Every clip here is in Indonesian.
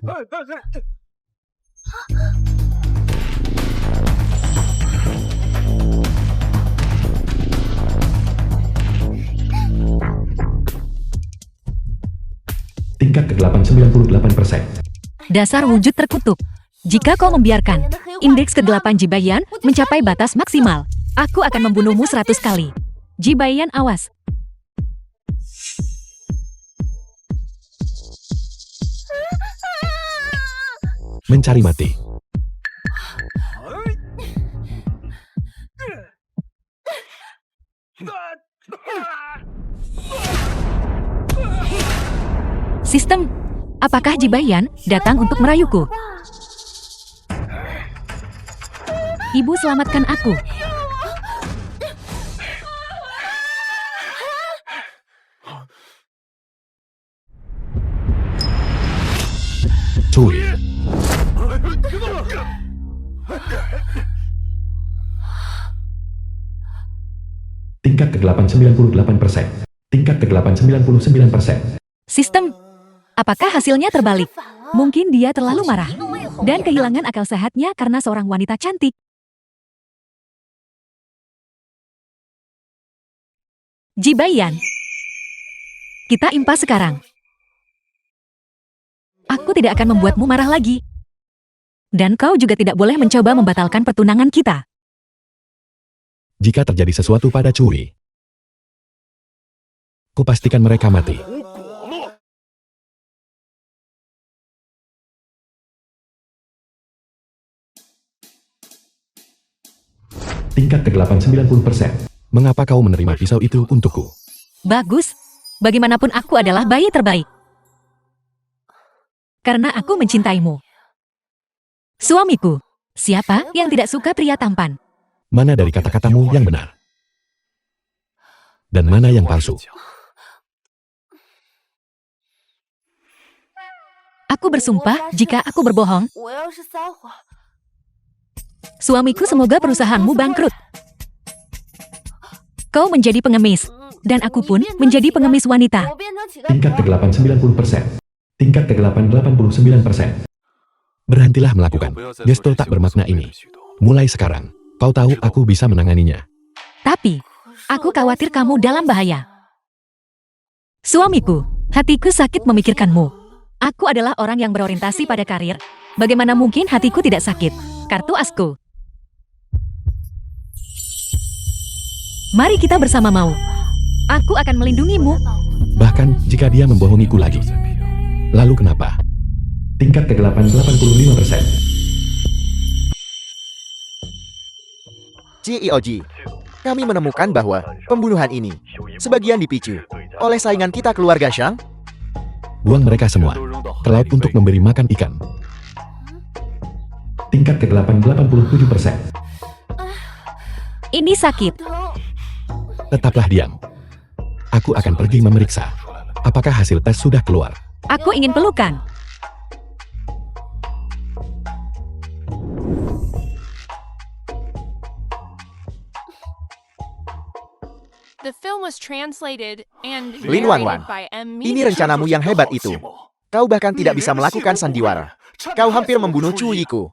Tingkat ke-8 98%. Dasar wujud terkutuk. Jika kau membiarkan indeks ke-8 Jibayan mencapai batas maksimal, aku akan membunuhmu 100 kali. Jibayan, awas. Mencari mati. Sistem, apakah Jibayan datang untuk merayuku? Ibu, selamatkan aku. Cui. Tingkat ke-8 98%. Tingkat ke-8 99%. Sistem, apakah hasilnya terbalik? Mungkin dia terlalu marah dan kehilangan akal sehatnya karena seorang wanita cantik. Jibayan, kita impas sekarang. Aku tidak akan membuatmu marah lagi. Dan kau juga tidak boleh mencoba membatalkan pertunangan kita. Jika terjadi sesuatu pada Cui, kupastikan mereka mati. Tingkat ke-8 90%. Mengapa kau menerima pisau itu untukku? Bagus. Bagaimanapun aku adalah bayi terbaik. Karena aku mencintaimu. Suamiku. Siapa yang tidak suka pria tampan? Mana dari kata-katamu yang benar? Dan mana yang palsu? Aku bersumpah jika aku berbohong, suamiku, semoga perusahaanmu bangkrut. Kau menjadi pengemis, dan aku pun menjadi pengemis wanita. Tingkat ke-8 90%. Tingkat ke-8 89%. Berhentilah melakukan gesto tak bermakna ini. Mulai sekarang, kau tahu aku bisa menanganinya. Tapi, aku khawatir kamu dalam bahaya. Suamiku, hatiku sakit memikirkanmu. Aku adalah orang yang berorientasi pada karir. Bagaimana mungkin hatiku tidak sakit? Kartu asku. Mari kita bersama mau. Aku akan melindungimu. Bahkan jika dia membohongiku lagi. Lalu kenapa? Tingkat ke-8 85%. GEOG, kami menemukan bahwa pembunuhan ini sebagian dipicu oleh saingan kita keluarga Shang. Buang mereka semua ke laut untuk memberi makan ikan. Tingkat ke-8 87%. Ini sakit. Tetaplah diam. Aku akan pergi memeriksa. Apakah hasil tes sudah keluar? Aku ingin pelukan. Lin Wanwan, ini rencanamu yang hebat itu. Kau bahkan tidak bisa melakukan sandiwara. Kau hampir membunuh Chu Yiku.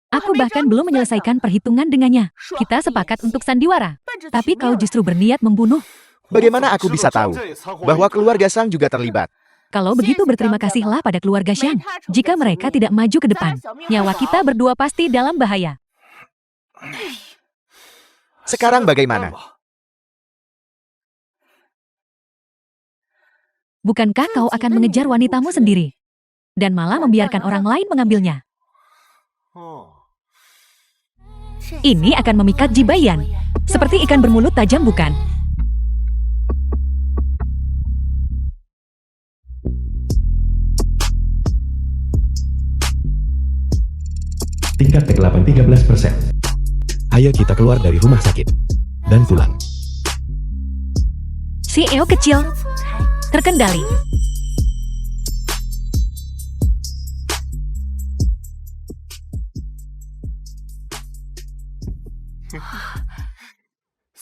Aku bahkan belum menyelesaikan perhitungan dengannya. Kita sepakat untuk sandiwara. Tapi kau justru berniat membunuh. Bagaimana aku bisa tahu bahwa keluarga Shang juga terlibat? Kalau begitu berterima kasihlah pada keluarga Shang. Jika mereka tidak maju ke depan, nyawa kita berdua pasti dalam bahaya. Sekarang bagaimana? Bukankah kau akan mengejar wanitamu sendiri? Dan malah membiarkan orang lain mengambilnya? Ini akan memikat Jibayan. Seperti ikan bermulut tajam, bukan? Tingkat ke-8 13%. Ayo kita keluar dari rumah sakit. Dan pulang. CEO kecil. Terkendali.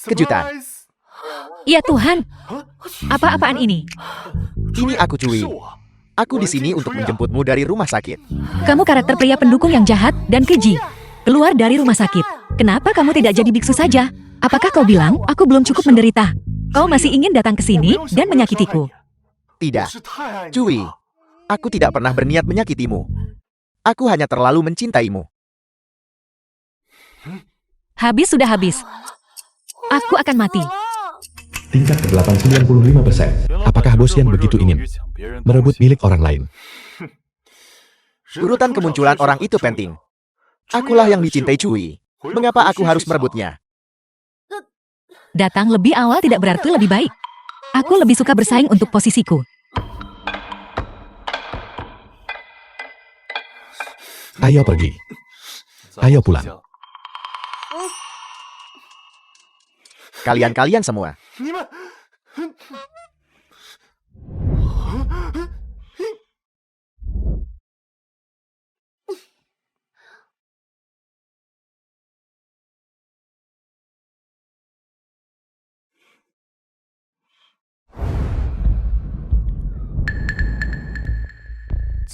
Kejutan. Ya Tuhan. Apa-apaan ini? Ini aku Cui. Aku di sini untuk menjemputmu dari rumah sakit. Kamu karakter pria pendukung yang jahat dan keji. Keluar dari rumah sakit. Kenapa kamu tidak jadi biksu saja? Apakah kau bilang aku belum cukup menderita? Kau masih ingin datang ke sini dan menyakitiku? Tidak, Cui. Aku tidak pernah berniat menyakitimu. Aku hanya terlalu mencintaimu. Habis sudah habis. Aku akan mati. Tingkat kegelapan 95%. Apakah bos yang begitu ingin merebut milik orang lain? Urutan kemunculan orang itu penting. Akulah yang dicintai Cui. Mengapa aku harus merebutnya? Datang lebih awal tidak berarti lebih baik. Aku lebih suka bersaing untuk posisiku. Ayo pergi. Ayo pulang. Kalian-kalian semua.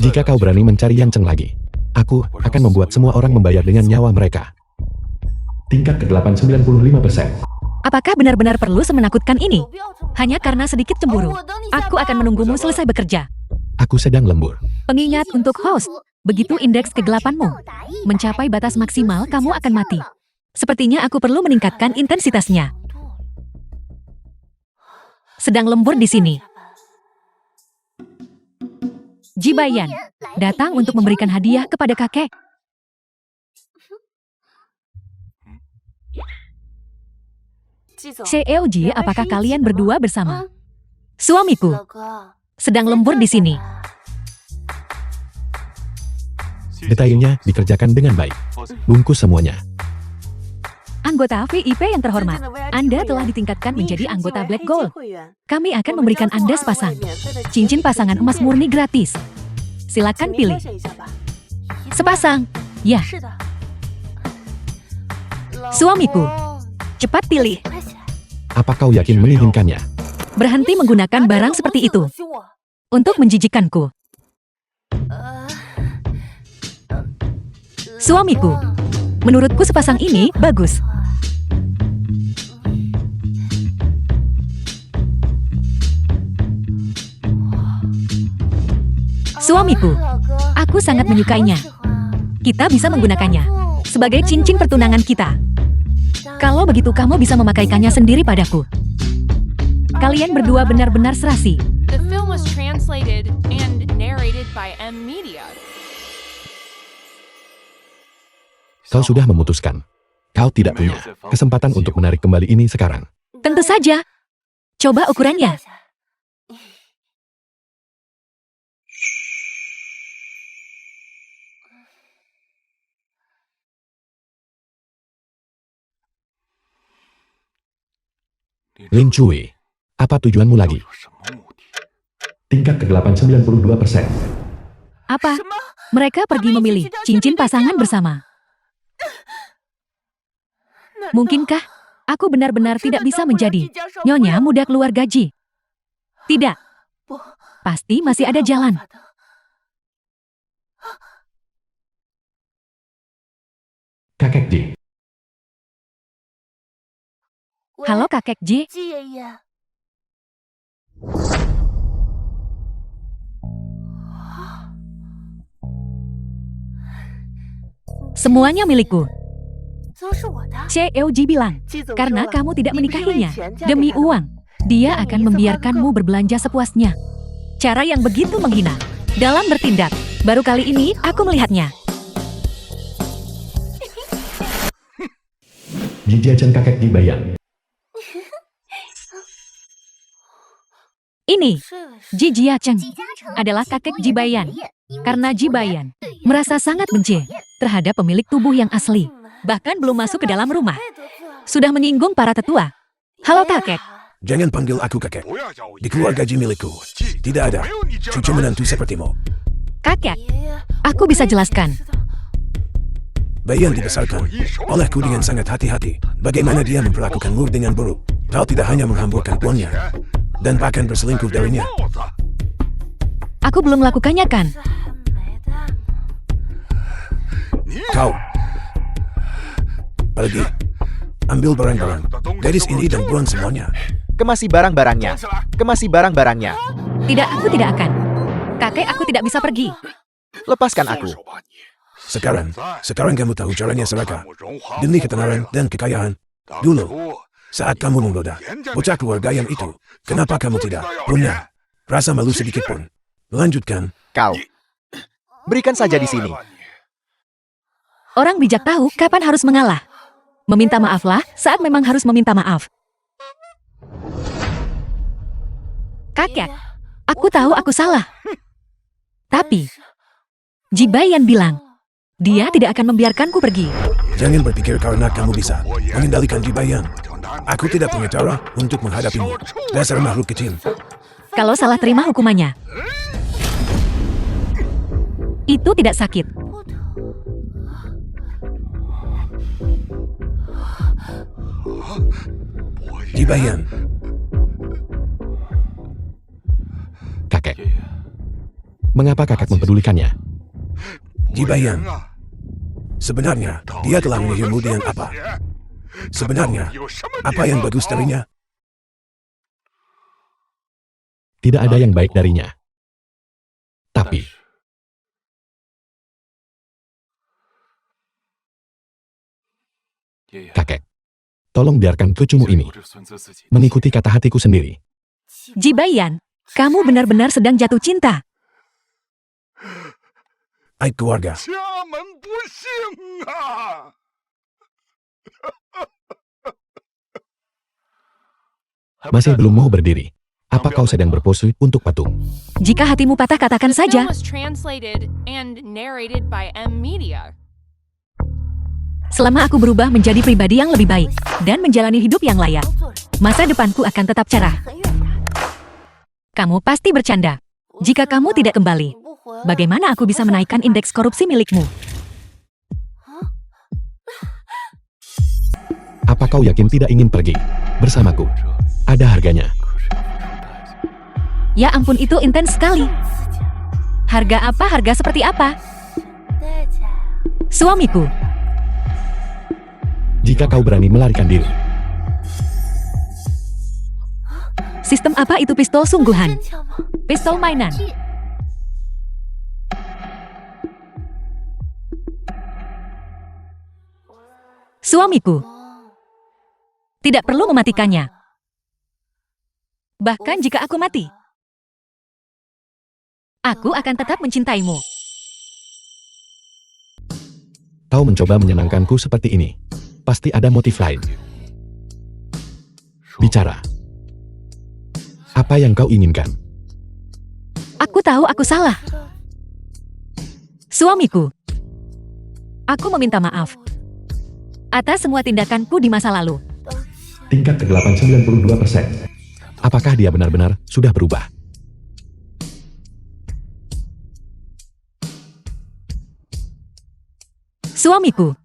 Jika kau berani mencari Yanceng lagi, aku akan membuat semua orang membayar dengan nyawa mereka. Tingkat kegelapan 95%. Apakah benar-benar perlu semenakutkan ini? Hanya karena sedikit cemburu. Aku akan menunggumu selesai bekerja. Aku sedang lembur. Pengingat untuk host. Begitu indeks kegelapanmu mencapai batas maksimal, kamu akan mati. Sepertinya aku perlu meningkatkan intensitasnya. Sedang lembur di sini. Jibayan datang untuk memberikan hadiah kepada kakek. Seoji, apakah kalian berdua bersama? Suamiku sedang lembur di sini. Detailnya dikerjakan dengan baik. Bungkus semuanya. Anggota VIP yang terhormat, Anda telah ditingkatkan menjadi anggota Black Gold. Kami akan memberikan Anda sepasang cincin pasangan emas murni gratis. Silakan pilih. Sepasang. Ya. Suamiku, cepat pilih. Apa kau yakin menginginkannya? Berhenti menggunakan barang seperti itu untuk menjijikkanku. Suamiku, menurutku sepasang ini bagus. Suamiku, aku sangat menyukainya. Kita bisa menggunakannya sebagai cincin pertunangan kita. Kalau begitu kamu bisa memakaikannya sendiri padaku. Kalian berdua benar-benar serasi. The film was translated and narrated by M Media. Kau sudah memutuskan. Kau tidak punya kesempatan untuk menarik kembali ini sekarang. Tentu saja. Coba ukurannya. Lin Cui, apa tujuanmu lagi? Tingkat kegelapan 92%. Apa? Mereka pergi memilih cincin pasangan bersama. Mungkinkah aku benar-benar tidak bisa menjadi nyonya muda keluar gaji? Tidak. Pasti masih ada jalan. Kakek Ji, Halo kakek J. Semuanya milikku. Seoji bilang, karena kamu tidak menikahinya demi uang, dia akan membiarkanmu berbelanja sepuasnya. Cara yang begitu menghina dalam bertindak. Baru kali ini aku melihatnya. Jijiacan kakek Ji Bayan. Ini, Ji Jiacheng adalah kakek Jibayan. Karena Jibayan merasa sangat benci terhadap pemilik tubuh yang asli. Bahkan belum masuk ke dalam rumah. Sudah menyinggung para tetua. Halo kakek. Jangan panggil aku kakek. Di keluarga Ji milikku, tidak ada cucu menantu sepertimu. Kakek, aku bisa jelaskan. Bayan dibesarkan olehku dengan sangat hati-hati. Bagaimana dia memperlakukan Lur dengan buruk. Kau tidak hanya menghamburkan uangnya, dan bahkan berselingkuh darinya. Aku belum melakukannya kan? Kau pergi. Ambil barang-barang. Gadis ini dan buang semuanya. Kemasi barang-barangnya. Kemasi barang-barangnya. Tidak, aku tidak akan. Kakek, aku tidak bisa pergi. Lepaskan aku. Sekarang kamu tahu caranya Seraka. Demi ketenaran dan kekayaan. Dulu, saat kamu menggoda bocah keluarga yang itu, kenapa kamu tidak punya rasa malu sedikit pun? Lanjutkan. Kau. Berikan saja di sini. Orang bijak tahu kapan harus mengalah. Meminta maaflah saat memang harus meminta maaf. Kakek, aku tahu aku salah. Tapi, Jibayan bilang, dia tidak akan membiarkanku pergi. Jangan berpikir karena kamu bisa mengendalikan Jibayan. Aku tidak punya cara untuk menghadapimu. Dasar makhluk kecil. Kalau salah terima hukumannya. Itu tidak sakit. Jibayan, Kakek. Mengapa kakak mempedulikannya? Jibayan. Sebenarnya, dia telah menyihirmu dengan apa? Sebenarnya, apa yang bagus darinya? Tidak ada yang baik darinya. Tapi, kakek, tolong biarkan cucumu ini mengikuti kata hatiku sendiri. Jibayan, kamu benar-benar sedang jatuh cinta. Aib keluarga. Masih belum mau berdiri. Apa kau sedang berpose untuk patung? Jika hatimu patah, katakan The film saja. was translated and narrated by M Media. Selama aku berubah menjadi pribadi yang lebih baik dan menjalani hidup yang layak, masa depanku akan tetap cerah. Kamu pasti bercanda. Jika kamu tidak kembali, bagaimana aku bisa menaikkan indeks korupsi milikmu? Apa kau yakin tidak ingin pergi bersamaku? Ada harganya. Ya ampun, itu intens sekali. Harga apa? Harga seperti apa? Suamiku. Jika kau berani melarikan diri, Sistem apa itu? Pistol sungguhan? Pistol mainan? Suamiku. Tidak perlu mematikannya. Bahkan jika aku mati, aku akan tetap mencintaimu. kau mencoba menyenangkanku seperti ini. Pasti ada motif lain. Bicara. Apa yang kau inginkan? Aku tahu aku salah. Suamiku. Aku meminta maaf atas semua tindakanku di masa lalu. Tingkat kegelapan 92%. Apakah dia benar-benar sudah berubah? Suamiku.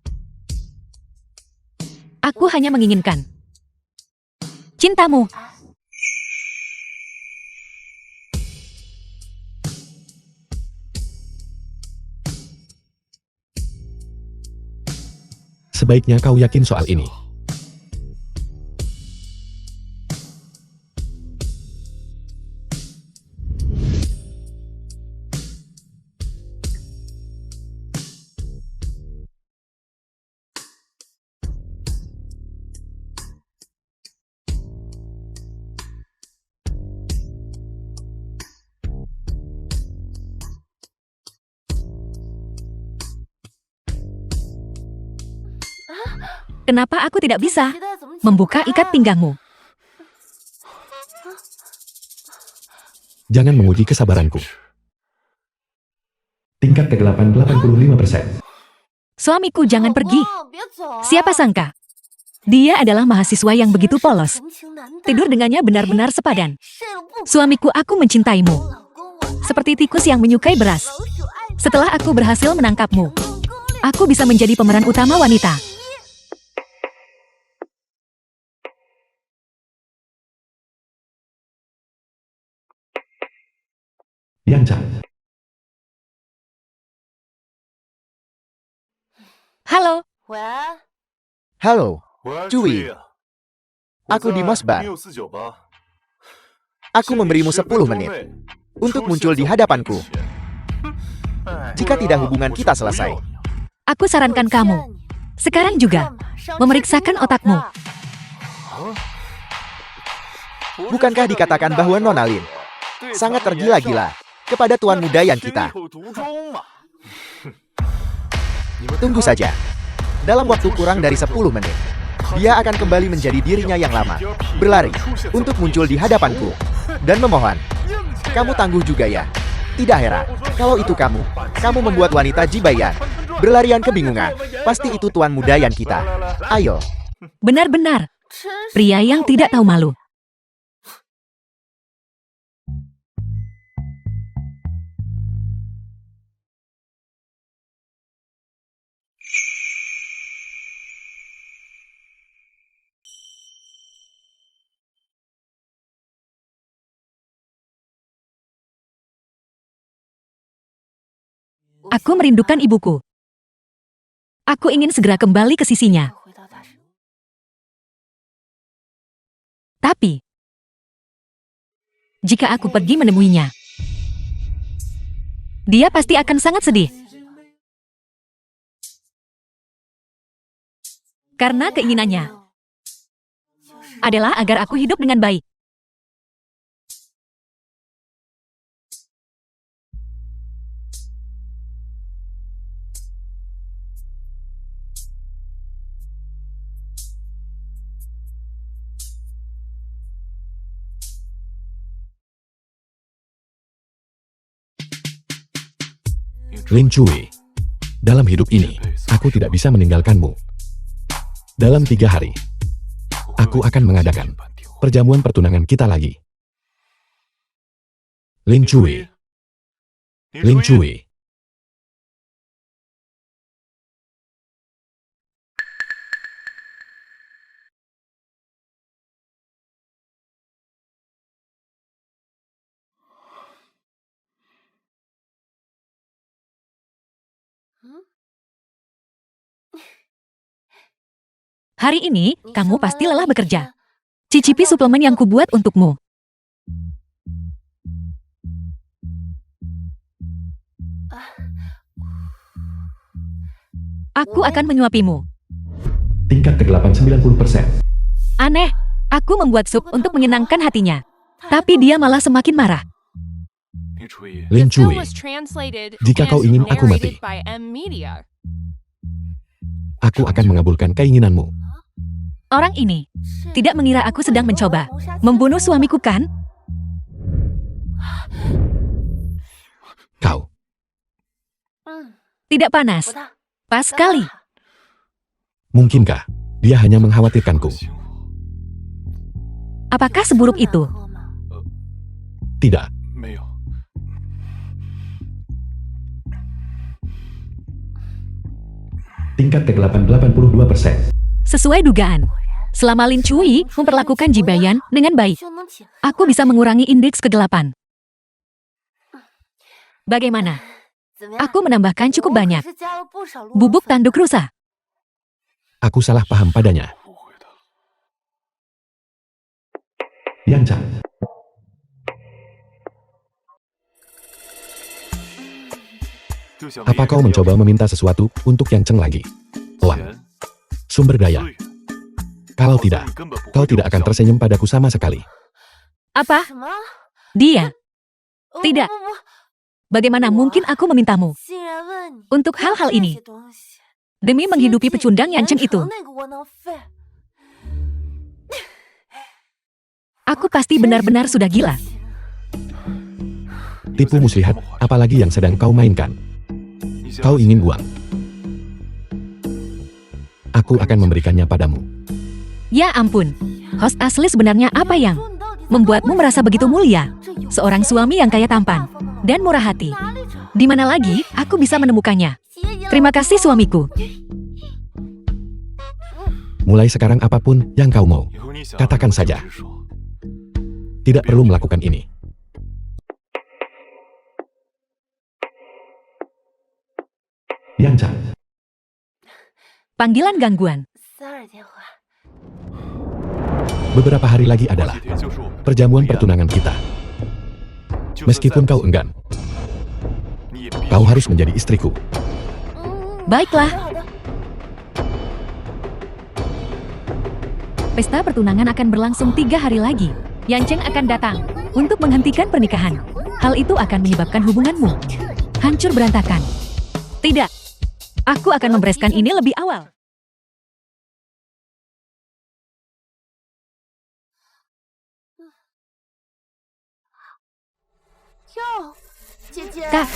Aku hanya menginginkan cintamu. Sebaiknya kau yakin soal ini. Kenapa aku tidak bisa membuka ikat pinggangmu? Jangan menguji kesabaranku. Tingkat kegelapan 85%. Suamiku, jangan pergi. Siapa sangka? Dia adalah mahasiswa yang begitu polos. Tidur dengannya benar-benar sepadan. Suamiku, aku mencintaimu. Seperti tikus yang menyukai beras. Setelah aku berhasil menangkapmu, aku bisa menjadi pemeran utama wanita. Yang Chan. Halo, Halo, Cui. Aku di Mosbar. Aku memberimu 10 menit untuk muncul di hadapanku. Jika tidak, hubungan kita selesai. aku sarankan kamu. Sekarang juga, memeriksakan otakmu. Bukankah dikatakan bahwa Nona Lin sangat tergila-gila kepada tuan muda yang kita? Tunggu saja. Dalam waktu kurang dari 10 menit, dia akan kembali menjadi dirinya yang lama, berlari untuk muncul di hadapanku. Dan memohon, kamu tangguh juga ya. Tidak heran, kalau itu kamu membuat wanita Jibayan berlarian kebingungan. Pasti itu tuan muda yang kita. Ayo. Benar-benar, pria yang tidak tahu malu. Aku merindukan ibuku. Aku ingin segera kembali ke sisinya. Tapi, jika aku pergi menemuinya, dia pasti akan sangat sedih. Karena keinginannya adalah agar aku hidup dengan baik. Lin Cui. Dalam hidup ini, aku tidak bisa meninggalkanmu. Dalam 3 hari, aku akan mengadakan perjamuan pertunangan kita lagi. Lin Cui. Lin Cui. Hari ini, kamu pasti lelah bekerja. Cicipi suplemen yang kubuat untukmu. Aku akan menyuapimu. Tingkat kegelapan 90%. Aneh, aku membuat sup untuk menyenangkan hatinya. Tapi dia malah semakin marah. Lin The film Cui. was translated Jika kau and ingin aku mati, narrated by M Media. aku akan mengabulkan keinginanmu. Orang ini tidak mengira aku sedang mencoba membunuh suamiku, kan? Kau. Tidak panas. Pas sekali. Mungkinkah dia hanya mengkhawatirkanku? Apakah seburuk itu? Tidak. Tingkat kegelapan 82%. Sesuai dugaan. Selama Lin Cui memperlakukan Jibayan dengan baik, aku bisa mengurangi indeks kegelapan. Bagaimana? Aku menambahkan cukup banyak bubuk tanduk rusa. Aku salah paham padanya. Yang Chan. Apa kau mencoba meminta sesuatu untuk Yang Cheng lagi? Uang. Sumber daya. Kalau tidak, kau tidak akan tersenyum padaku sama sekali. Apa? Dia? Tidak. Bagaimana mungkin aku memintamu untuk hal-hal ini? Demi menghidupi pecundang Yang Cheng itu. Aku pasti benar-benar sudah gila. Tipu muslihat, apalagi yang sedang kau mainkan. Kau ingin uang. Aku akan memberikannya padamu. Ya ampun, host asli sebenarnya apa yang membuatmu merasa begitu mulia? Seorang suami yang kaya tampan dan murah hati. Di mana lagi aku bisa menemukannya? Terima kasih suamiku. Mulai sekarang apapun yang kau mau, katakan saja. Tidak perlu melakukan ini. Yang Chan. Panggilan gangguan. Beberapa hari lagi adalah perjamuan pertunangan kita. Meskipun kau enggan, kau harus menjadi istriku. Baiklah. Pesta pertunangan akan berlangsung 3 hari lagi. Yan Cheng akan datang untuk menghentikan pernikahan. Hal itu akan menyebabkan hubunganmu hancur berantakan. Tidak. Aku akan membereskan ini lebih awal. Kak,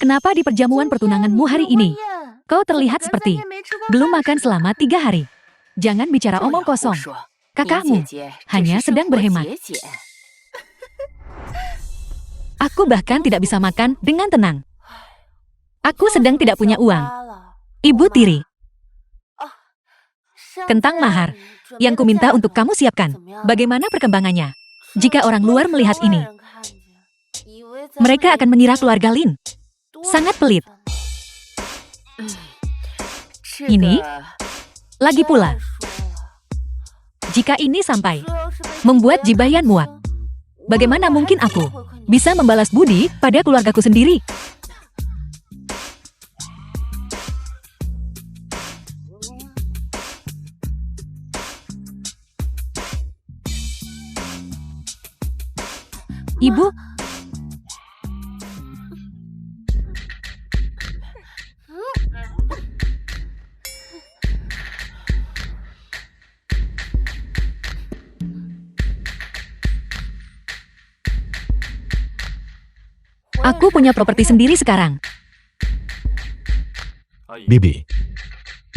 kenapa di perjamuan pertunanganmu hari ini kau terlihat seperti belum makan selama 3 hari? Jangan bicara omong kosong. Kakakmu hanya sedang berhemat. Aku bahkan tidak bisa makan dengan tenang. Aku sedang tidak punya uang. Ibu tiri. Kentang mahar yang kuminta untuk kamu siapkan. Bagaimana perkembangannya? Jika orang luar melihat ini, mereka akan mengira keluarga Lin sangat pelit. Ini lagi pula. Jika ini sampai membuat Jibayan muak, bagaimana mungkin aku bisa membalas budi pada keluargaku sendiri? Ibu, aku punya properti sendiri sekarang. Bibi,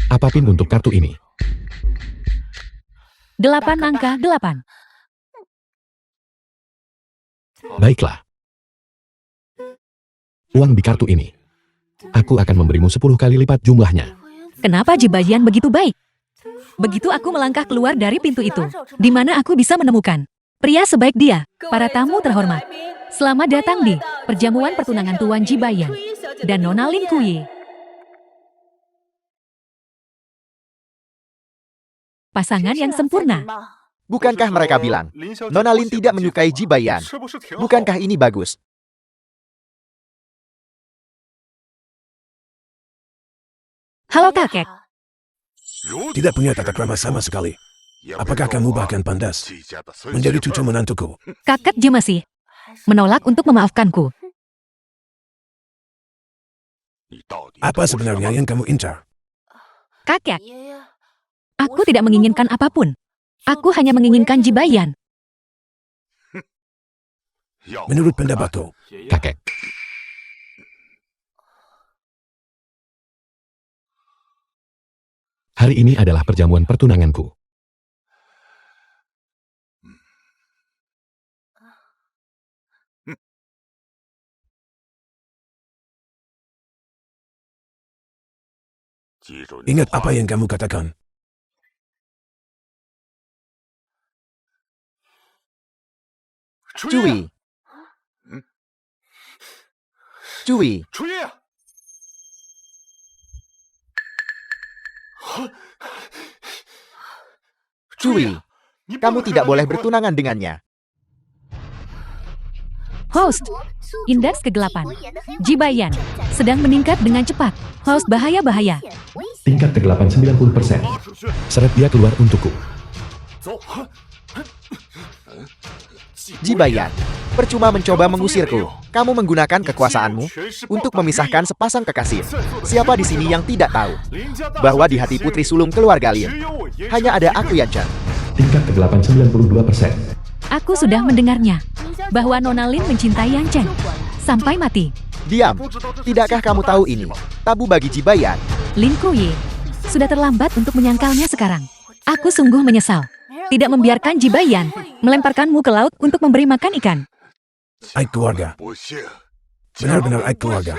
apapun untuk kartu ini. 8 angka 8. Baiklah. Uang di kartu ini. Aku akan memberimu 10 kali lipat jumlahnya. Kenapa Jibayan begitu baik? Begitu aku melangkah keluar dari pintu itu, di mana aku bisa menemukan pria sebaik dia. Para tamu terhormat, selamat datang di perjamuan pertunangan Tuan Jibayan dan Nona Lin Kuyi. Pasangan yang sempurna. Bukankah mereka bilang, Nona Lin tidak menyukai Jibayan? Bukankah ini bagus? Halo kakek, Tidak punya tata krama sama sekali. Apakah kamu bahkan pantas menjadi cucu menantuku? kakek Ji masih menolak untuk memaafkanku. Apa sebenarnya yang kamu incar? Kakek, aku tidak menginginkan apapun. Aku hanya menginginkan Jibayan. Menurut pendapatku, Kakek. Hari ini adalah perjamuan pertunanganku. ingat apa yang kamu katakan. Cui. Cui. Cui. Kamu tidak boleh bertunangan dengannya. Host, indeks kegelapan. Jibayan sedang meningkat dengan cepat. Host bahaya-bahaya. Tingkat kegelapan 90%. Seret dia keluar untukku. Jibayan, percuma mencoba mengusirku. Kamu menggunakan kekuasaanmu untuk memisahkan sepasang kekasih. Siapa di sini yang tidak tahu bahwa di hati putri sulung keluarga Lin hanya ada aku Yan Cheng. Tingkat kegelapan 92%. Aku sudah mendengarnya bahwa Nona Lin mencintai Yan Cheng sampai mati. Diam. Tidakkah kamu tahu ini tabu bagi Jibayan? Lin Kuyi, sudah terlambat untuk menyangkalnya sekarang. Aku sungguh menyesal tidak membiarkan Jibayan melemparkanmu ke laut untuk memberi makan ikan. Aib keluarga. Benar-benar aib keluarga.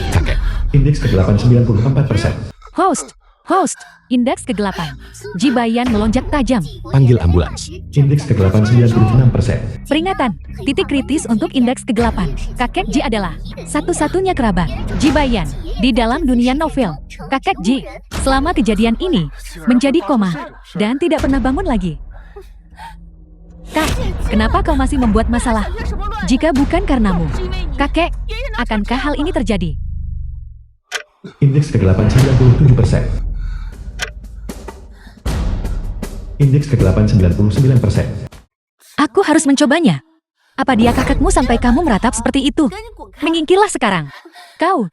Kakek. Indeks kegelapan 94%. Host, Host, indeks kegelapan. Jibayan melonjak tajam. Panggil ambulans. Indeks kegelapan 96%. Peringatan, titik kritis untuk indeks kegelapan. Kakek Ji adalah satu-satunya kerabat Jibayan di dalam dunia novel. Kakek Ji, selama kejadian ini, menjadi koma dan tidak pernah bangun lagi. Kak, kenapa kau masih membuat masalah? Jika bukan karenamu, kakek, akankah hal ini terjadi? Indeks kegelapan 97%. Indeks kegelapan 99%. Aku harus mencobanya. Apa dia kakakmu sampai kamu meratap seperti itu? Menyingkirlah sekarang. Kau.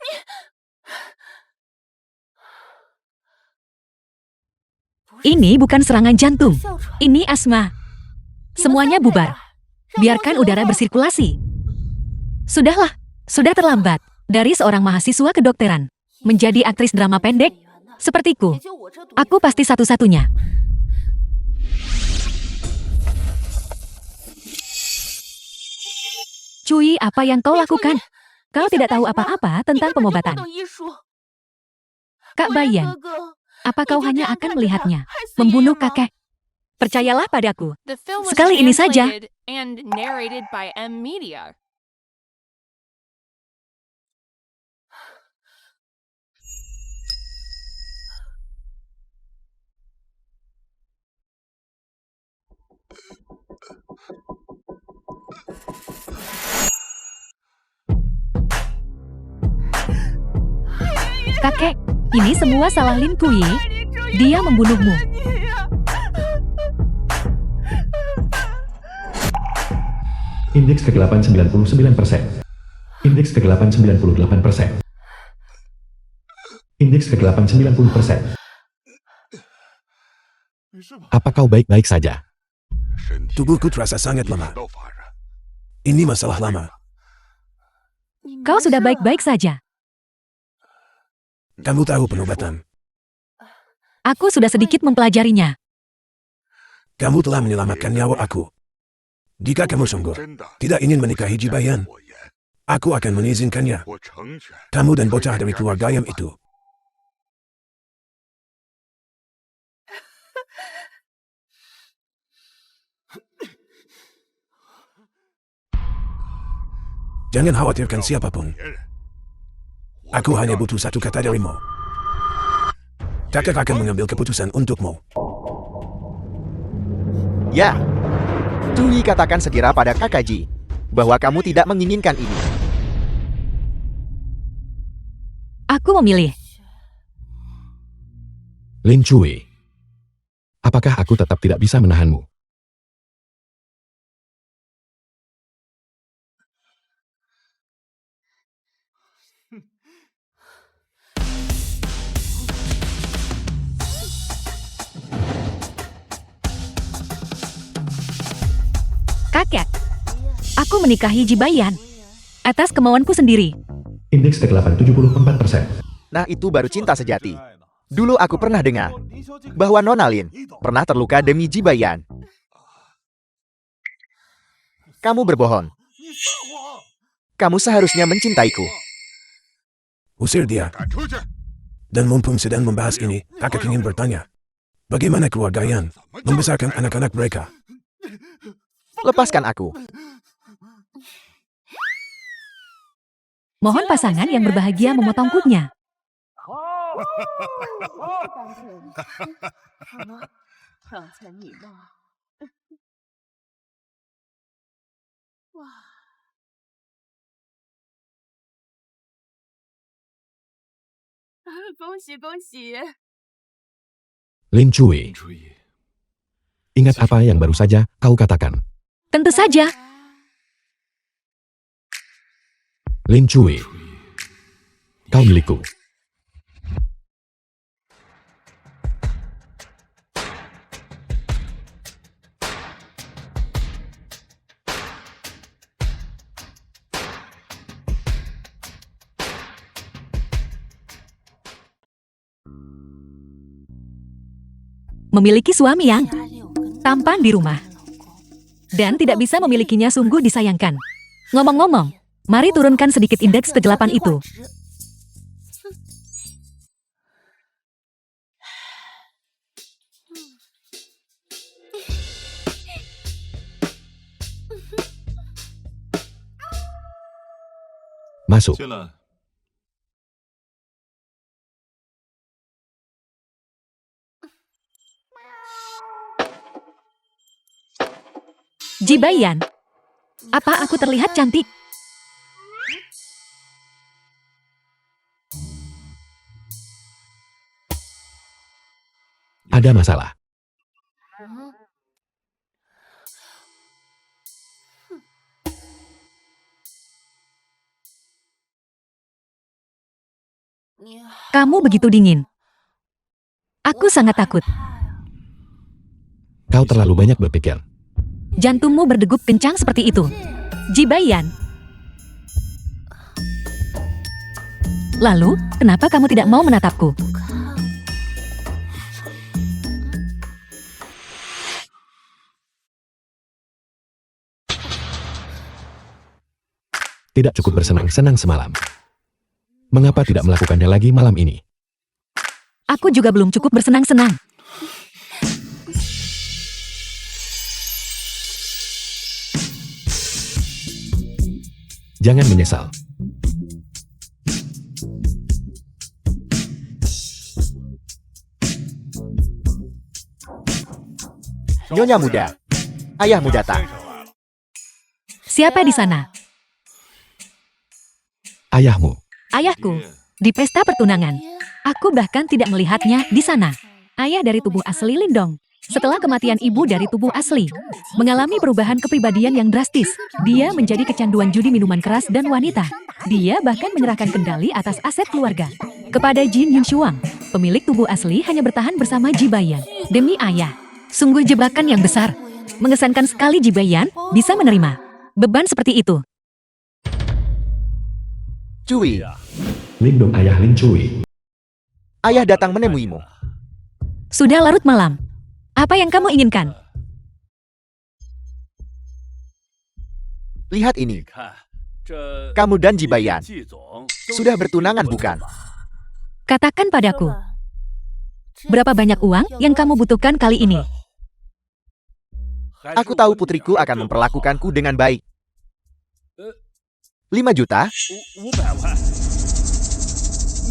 Ini bukan serangan jantung. Ini asma. Semuanya bubar. Biarkan udara bersirkulasi. Sudahlah, sudah terlambat. Dari seorang mahasiswa kedokteran menjadi aktris drama pendek sepertiku, aku pasti satu-satunya. Cui, apa yang kau lakukan? Kau tidak tahu apa-apa tentang pengobatan. Kak Bayan, apa kau hanya akan melihatnya membunuh kakek? Percayalah padaku. The film was Sekali ini saja. translated and narrated by M Media. Kakek, ini semua salah Lin Kui. Dia membunuhmu. Indeks kegelapan 99%. Indeks kegelapan 98%. Indeks kegelapan 90%. Apa kau baik-baik saja? Tubuhku terasa sangat lemah. Ini masalah lama. Kau sudah baik-baik saja. Kamu tahu pengobatan. Aku sudah sedikit mempelajarinya. Kamu telah menyelamatkan nyawa aku. Jika kamu sungguh tidak ingin menikahi Jibayan, aku akan mengizinkannya. Kamu dan bocah dari keluarga Yam itu. Jangan khawatirkan siapapun. Aku hanya butuh satu kata darimu. Kakak akan mengambil keputusan untukmu. Ya. Cui katakan segera pada Kakak Ji bahwa kamu tidak menginginkan ini. Aku memilih. Lin Cui. Apakah aku tetap tidak bisa menahanmu? Kakek, aku menikahi Jibayan atas kemauanku sendiri. Indeks kegelapan 74%. Nah, itu baru cinta sejati. Dulu aku pernah dengar bahwa Nona Lin pernah terluka demi Jibayan. Kamu berbohong. Kamu seharusnya mencintaiku. Usir dia. Dan mumpung sedang membahas ini, kakak ingin bertanya. Bagaimana keluarga Yan membesarkan anak-anak mereka? Lepaskan aku. Mohon pasangan yang berbahagia memotong kutnya. Lin Cui. Ingat apa yang baru saja kau katakan. Tentu saja. Lin Cui. Kau milikku. Memiliki suami yang tampan di rumah dan tidak bisa memilikinya sungguh disayangkan. Ngomong-ngomong, mari turunkan sedikit indeks kegelapan itu. Masuk. Jibayan, apa aku terlihat cantik? Ada masalah. Kamu begitu dingin. Aku sangat takut. Kau terlalu banyak berpikir. Jantungmu berdegup kencang seperti itu. Jibayan. Lalu, kenapa kamu tidak mau menatapku? Tidak cukup bersenang-senang semalam. Mengapa tidak melakukannya lagi malam ini? Aku juga belum cukup bersenang-senang. Jangan menyesal. Nyonya muda, ayahmu datang. Siapa di sana? Ayahmu. Ayahku. Di pesta pertunangan. Aku bahkan tidak melihatnya di sana. Ayah dari tubuh asli Lindong. Setelah kematian ibu dari tubuh asli, mengalami perubahan kepribadian yang drastis. Dia menjadi kecanduan judi, minuman keras, dan wanita. Dia bahkan menyerahkan kendali atas aset keluarga kepada Jin Yunshuang. Pemilik tubuh asli hanya bertahan bersama Jibayan. Demi ayah. Sungguh jebakan yang besar. Mengesankan sekali Jibayan bisa menerima beban seperti itu. Cui, Lindong ayah Lin Cui. ayah datang menemuimu. Sudah larut malam. Apa yang kamu inginkan? Lihat ini. Kamu dan Jibayan sudah bertunangan, bukan? Katakan padaku, berapa banyak uang yang kamu butuhkan kali ini? Aku tahu putriku akan memperlakukanku dengan baik. 5 juta?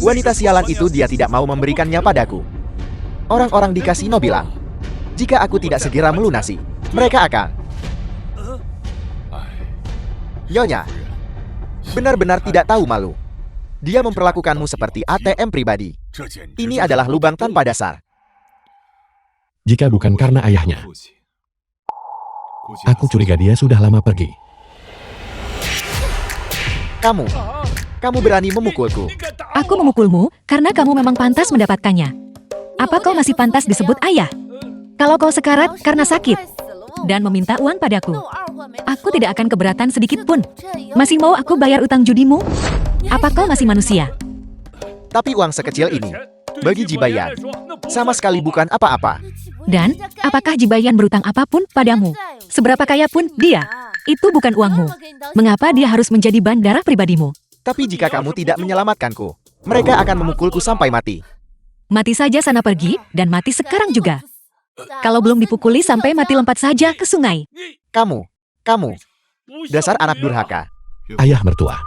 Wanita sialan itu dia tidak mau memberikannya padaku. Orang-orang di kasino bilang, jika aku tidak segera melunasi, mereka akan... Nyonya, benar-benar tidak tahu malu. Dia memperlakukanmu seperti ATM pribadi. Ini adalah lubang tanpa dasar. Jika bukan karena ayahnya, aku curiga dia sudah lama pergi. Kamu berani memukulku. Aku memukulmu karena kamu memang pantas mendapatkannya. Apa kau masih pantas disebut ayah? Kalau kau sekarat karena sakit dan meminta uang padaku, aku tidak akan keberatan sedikit pun. Masih mau aku bayar utang judimu? Apa kau masih manusia? Tapi uang sekecil ini, bagi Jibayan, sama sekali bukan apa-apa. Dan, apakah Jibayan berutang apapun padamu? Seberapa kaya pun dia, itu bukan uangmu. Mengapa dia harus menjadi bandara pribadimu? Tapi jika kamu tidak menyelamatkanku, mereka akan memukulku sampai mati. Mati saja sana pergi, dan mati sekarang juga. Kalau belum dipukuli sampai mati, lompat saja ke sungai. Kamu, dasar anak durhaka. Ayah mertua.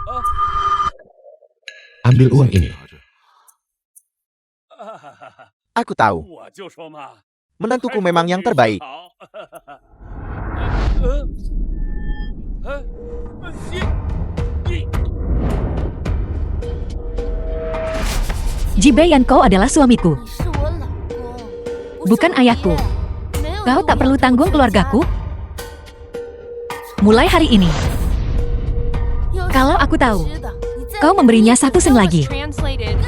Ambil uang ini. Aku tahu, menantuku memang yang terbaik. Jibayan, kau adalah suamiku, bukan ayahku. Kau tak perlu tanggung keluargaku. Mulai hari ini, kalau aku tahu kau memberinya 1 sen lagi,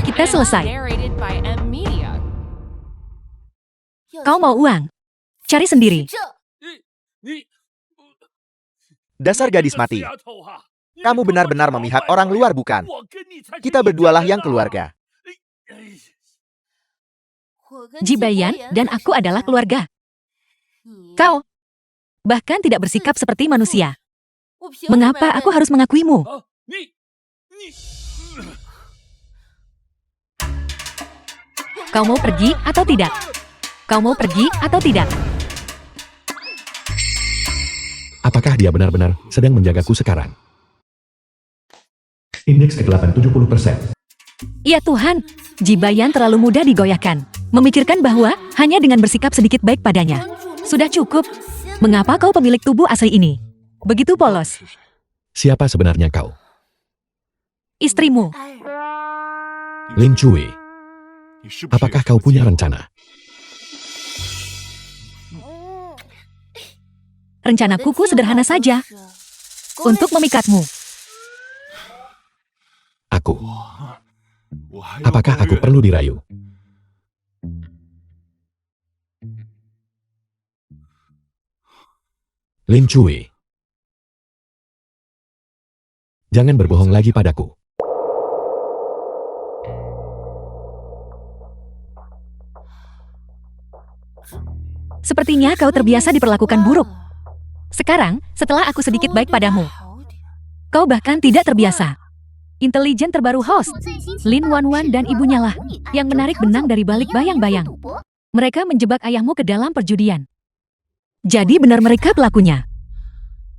kita selesai. Kau mau uang? Cari sendiri. Dasar gadis mati. Kamu benar-benar memihak orang luar, bukan? Kita berdualah yang keluarga. Jibayan dan aku adalah keluarga. Kau bahkan tidak bersikap seperti manusia. Mengapa aku harus mengakuimu? Kau mau pergi atau tidak? Kau mau pergi atau tidak? Apakah dia benar-benar sedang menjagaku sekarang? Indeks kegelapan 70%. Ya Tuhan, Jibayan terlalu mudah digoyahkan. Memikirkan bahwa hanya dengan bersikap sedikit baik padanya. Sudah cukup. Mengapa kau pemilik tubuh asli ini? Begitu polos. Siapa sebenarnya kau? Istrimu. Lin Cui. Apakah kau punya rencana? Rencanaku sederhana saja. Untuk memikatmu. Aku. Apakah aku perlu dirayu? Lin Cui. Jangan berbohong lagi padaku. Sepertinya kau terbiasa diperlakukan buruk. Sekarang, setelah aku sedikit baik padamu, kau bahkan tidak terbiasa. Intelijen terbaru host, Lin Wanwan dan ibunya lah, yang menarik benang dari balik bayang-bayang. Mereka menjebak ayahmu ke dalam perjudian. Jadi benar mereka pelakunya.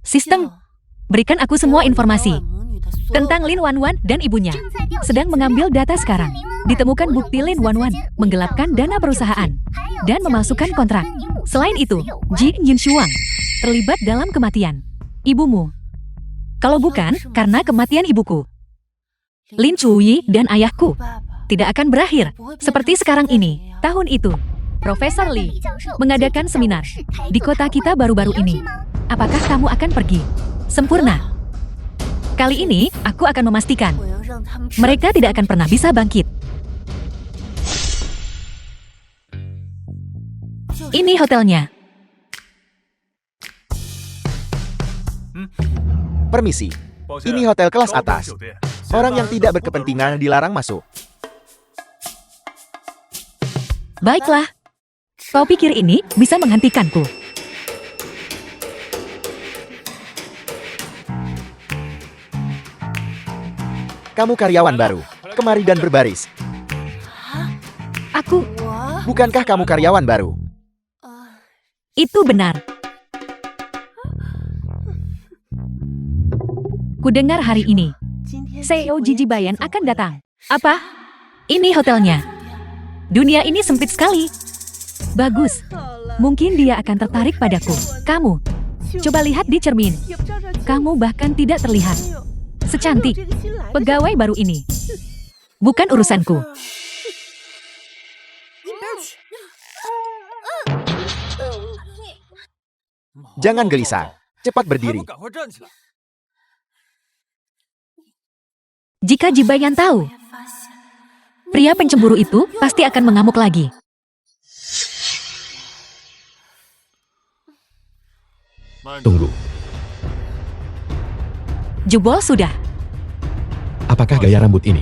Sistem, berikan aku semua informasi tentang Lin Wanwan dan ibunya. Sedang mengambil data sekarang. Ditemukan bukti Lin Wanwan menggelapkan dana perusahaan dan memalsukan kontrak. Selain itu, Ji Yinshuang terlibat dalam kematian ibumu. Kalau bukan karena kematian ibuku, Lin Cui dan ayahku tidak akan berakhir seperti sekarang ini. Tahun itu, Profesor Li mengadakan seminar di kota kita baru-baru ini. Apakah kamu akan pergi? Sempurna. Kali ini, aku akan memastikan mereka tidak akan pernah bisa bangkit. Ini hotelnya. Permisi, ini hotel kelas atas. Orang yang tidak berkepentingan dilarang masuk. Baiklah. Kau pikir ini bisa menghentikanku? Kamu karyawan baru. Kemari dan berbaris. Aku, Bukankah kamu karyawan baru? itu benar. Kudengar hari ini, CEO Jijibayan akan datang. Apa? Ini hotelnya. Dunia ini sempit sekali. Bagus. Mungkin dia akan tertarik padaku. Kamu, coba lihat di cermin. Kamu bahkan tidak terlihat secantik pegawai baru ini. Bukan urusanku. Jangan gelisah. Cepat berdiri. Jika Jibayan tahu, pria pencemburu itu pasti akan mengamuk lagi. Tunggu. Jebol sudah. Apakah gaya rambut ini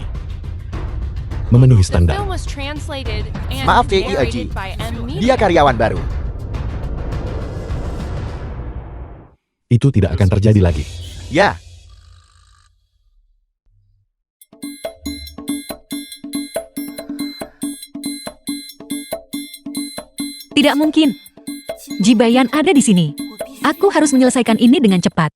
memenuhi The standar? film was translated and Maaf, T.I. Aji. narrated by M. Media. Dia karyawan baru. Itu tidak akan terjadi lagi. Ya, Tidak mungkin. Jibayan ada di sini. Aku harus menyelesaikan ini dengan cepat.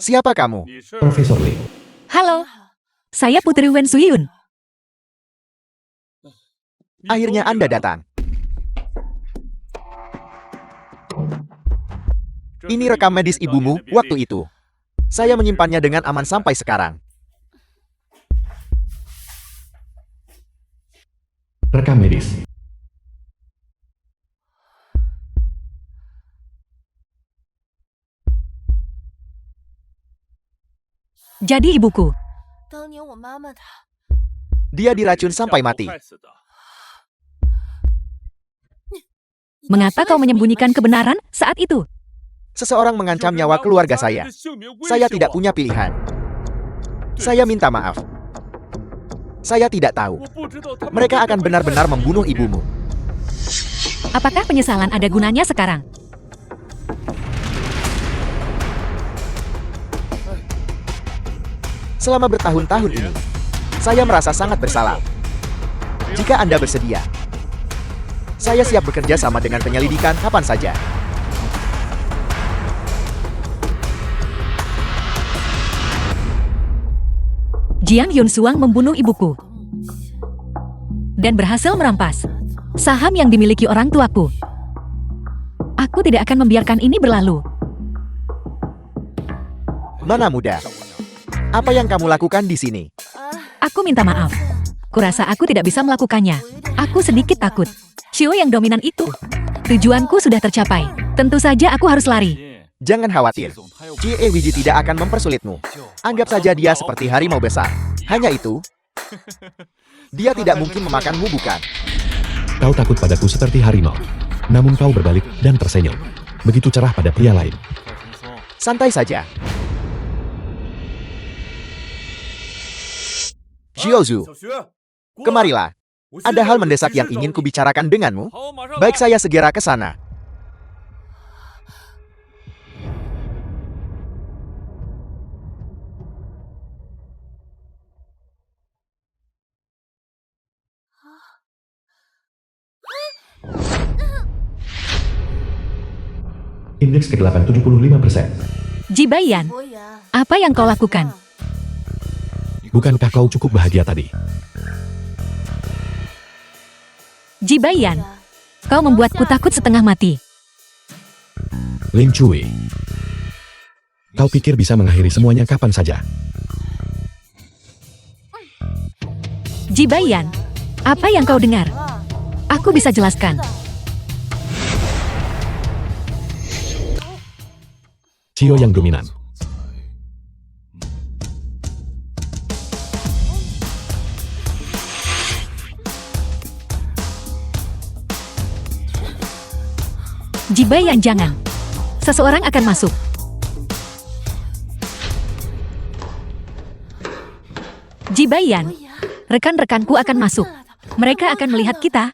siapa kamu? Profesor Li. Halo, saya Putri Wen Suyun. Akhirnya Anda datang. Ini rekam medis ibumu waktu itu. Saya menyimpannya dengan aman sampai sekarang. Rekam medis. Jadi ibuku, Dia diracun sampai mati. mengapa kau menyembunyikan kebenaran saat itu? Seseorang mengancam nyawa keluarga saya. Saya tidak punya pilihan. Saya minta maaf. Saya tidak tahu. Mereka akan benar-benar membunuh ibumu. Apakah penyesalan ada gunanya sekarang? Selama bertahun-tahun ini, Saya merasa sangat bersalah. Jika Anda bersedia, saya siap bekerja sama dengan penyelidikan kapan saja. Jiang Yunsuang membunuh ibuku dan berhasil merampas saham yang dimiliki orang tuaku. Aku tidak akan membiarkan ini berlalu. Nona muda, apa yang kamu lakukan di sini? Aku minta maaf. Kurasa aku tidak bisa melakukannya. Aku sedikit takut. Shio yang dominan itu. Tujuanku sudah tercapai. Tentu saja aku harus lari. Jangan khawatir, Cie Wiji tidak akan mempersulitmu. Anggap saja dia seperti harimau besar. Hanya itu, dia tidak mungkin memakanmu, bukan? Kau takut padaku seperti harimau. Namun kau berbalik dan tersenyum. Begitu cerah pada pria lain. Santai saja. Xiaozu, kemarilah. Ada hal mendesak yang ingin kubicarakan denganmu. Baik, saya segera ke sana. Indeks kegelapan 75%. Jibayan, apa yang kau lakukan? Bukankah kau cukup bahagia tadi? Jibayan, kau membuatku takut setengah mati. Lin Cui, kau pikir bisa mengakhiri semuanya kapan saja? Jibayan, apa yang kau dengar? Aku bisa jelaskan. Cio yang dominan. Jibayan, jangan. Seseorang akan masuk. Jibayan, rekan-rekanku akan masuk. Mereka akan melihat kita.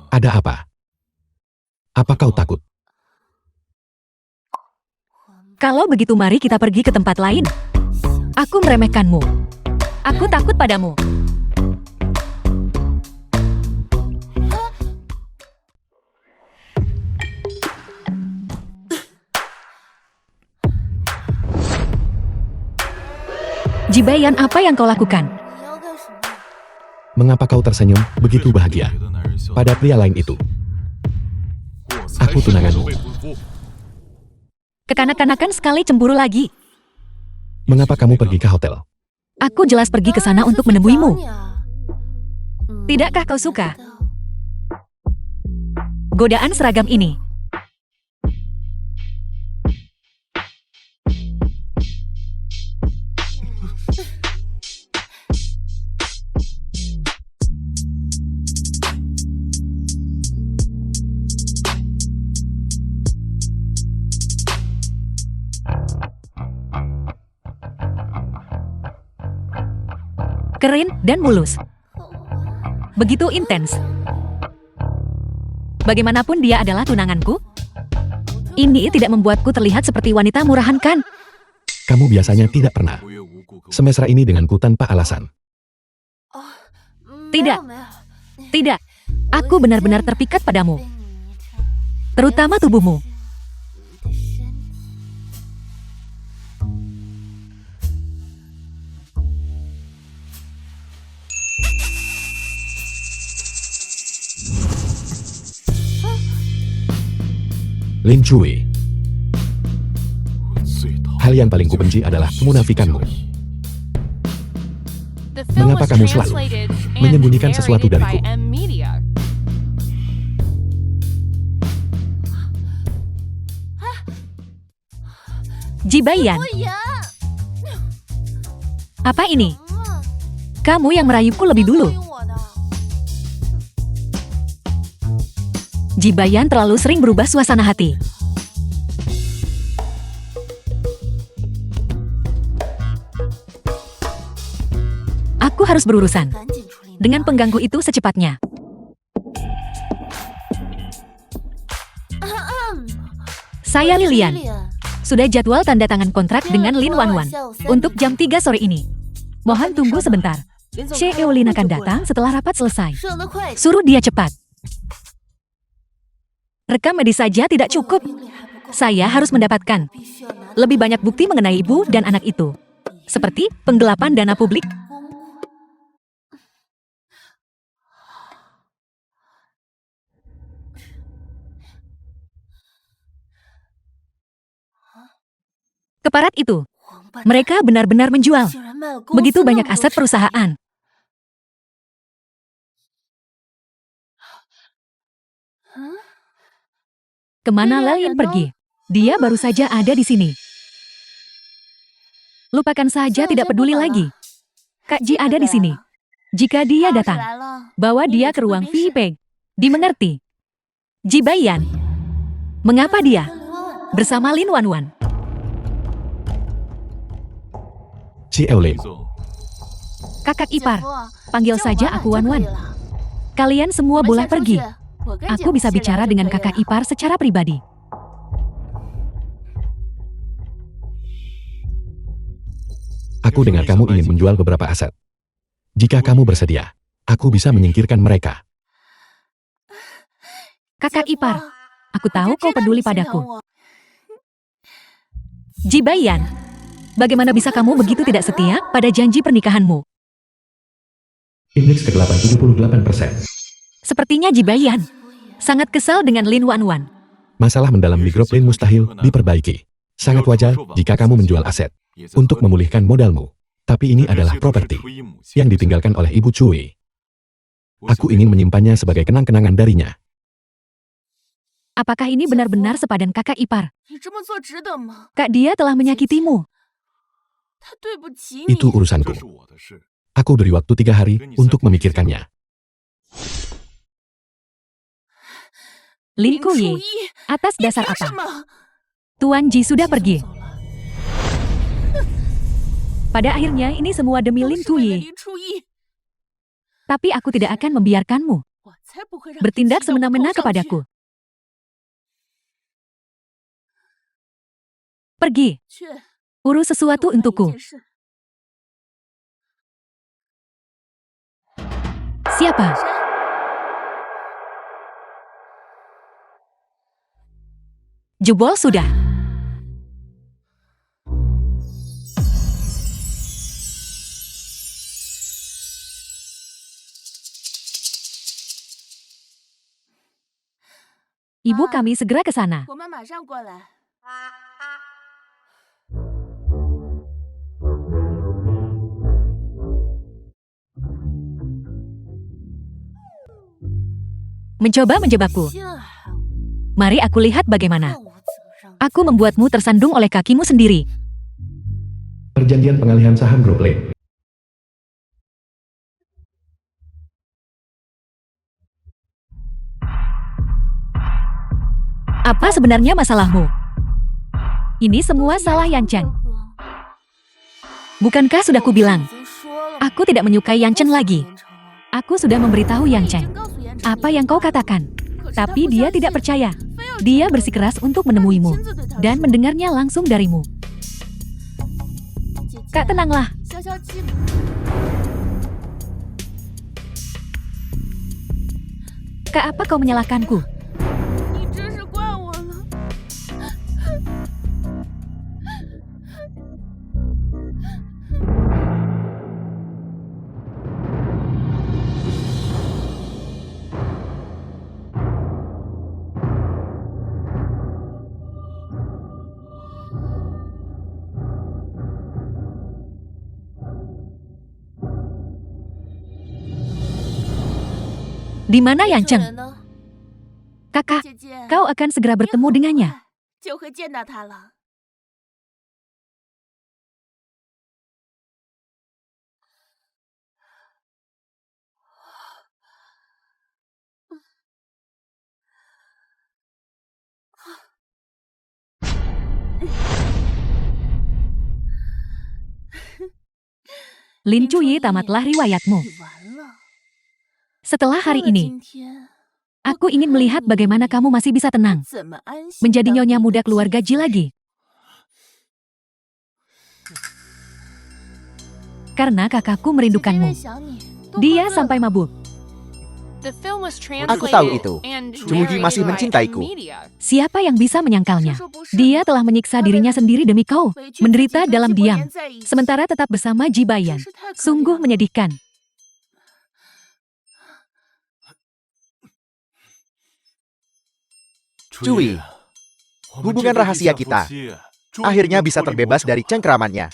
Ada apa? Apa kau takut? Kalau begitu mari kita pergi ke tempat lain. Aku meremehkanmu. Aku takut padamu. Jibayan, apa yang kau lakukan? Mengapa kau tersenyum begitu bahagia pada pria lain itu? Aku tunanganmu. Kekanak-kanakan sekali cemburu lagi. Mengapa kamu pergi ke hotel? Aku jelas pergi ke sana untuk menemuimu. Tidakkah kau suka godaan seragam ini? Keren dan mulus. Begitu intens. Bagaimanapun dia adalah tunanganku, ini tidak membuatku terlihat seperti wanita murahan, kan? Kamu biasanya tidak pernah semesra ini denganku tanpa alasan. Tidak. Tidak. Aku benar-benar terpikat padamu. Terutama tubuhmu. Lin Cui, hal yang paling kubenci adalah kemunafikanmu. The film Mengapa was kamu selalu translated and menyembunyikan sesuatu narrated dariku? by M Media. Jibayan. Apa ini? Kamu yang merayuku lebih dulu. Jibayan terlalu sering berubah suasana hati. Aku harus berurusan dengan pengganggu itu secepatnya. Saya Lilian. Sudah jadwal tanda tangan kontrak dengan Lin Wanwan untuk jam 3 sore ini. Mohon tunggu sebentar. Xie Eolin akan datang setelah rapat selesai. Suruh dia cepat. Rekam medis saja tidak cukup. Saya harus mendapatkan lebih banyak bukti mengenai ibu dan anak itu. Seperti penggelapan dana publik. Keparat itu. Mereka benar-benar menjual begitu banyak aset perusahaan. Kemana Lelin pergi? Dia baru saja ada di sini. Lupakan saja, tidak peduli lagi. Kak Ji ada di sini. Jika dia datang, bawa dia ke ruang VIP. Dimengerti? Ji Baiyan. Mengapa dia bersama Lin Wanwan? Xie Eolin, Kakak ipar, panggil saja aku Wanwan. Kalian semua boleh pergi. Aku bisa bicara dengan kakak ipar secara pribadi. aku dengar kamu ingin menjual beberapa aset. Jika kamu bersedia, aku bisa menyingkirkan mereka. Kakak ipar, aku tahu kau peduli padaku. Ji Baiyan, bagaimana bisa kamu begitu tidak setia pada janji pernikahanmu? Indeks kegelapan 78%. Sepertinya Ji Baiyan sangat kesal dengan Lin Wanwan. Masalah mendalam di grup Lin mustahil diperbaiki. Sangat wajar jika kamu menjual aset untuk memulihkan modalmu. Tapi ini adalah properti yang ditinggalkan oleh Ibu Cui. Aku ingin menyimpannya sebagai kenang-kenangan darinya. Apakah ini benar-benar sepadan kakak ipar? Kak, dia telah menyakitimu. Itu urusanku. Aku beri waktu 3 hari untuk memikirkannya. Lin Kuyi, atas dasar apa? Tuan Ji sudah pergi. Pada akhirnya ini semua demi Lin Kuyi. Tapi aku tidak akan membiarkanmu bertindak semena-mena kepadaku. Pergi. Urus sesuatu untukku. Siapa? Jebol sudah. Ibu kami segera ke sana. Mencoba menjebakku. Mari aku lihat bagaimana. Aku membuatmu tersandung oleh kakimu sendiri. Perjanjian pengalihan saham grup Lin. Apa sebenarnya masalahmu? Ini semua salah Yan Chen. Bukankah sudah kubilang, aku tidak menyukai Yan Chen lagi. Aku sudah memberitahu Yan Chen apa yang kau katakan. Tapi dia tidak percaya. Dia bersikeras untuk menemuimu dan mendengarnya langsung darimu. Kak, tenanglah. Kak, apa kau menyalahkanku? Di mana Yan Chen? Kakak, kau akan segera bertemu dengannya. Lin Cuyi, tamatlah riwayatmu. Setelah hari ini, aku ingin melihat bagaimana kamu masih bisa tenang menjadi nyonya muda keluarga Ji lagi. Karena kakakku merindukanmu. Dia sampai mabuk. Aku tahu itu. Cumugi masih mencintaiku. Siapa yang bisa menyangkalnya? Dia telah menyiksa dirinya sendiri demi kau, menderita dalam diam, sementara tetap bersama Ji Bayan. Sungguh menyedihkan. Cui, hubungan rahasia kita akhirnya bisa terbebas dari cengkramannya.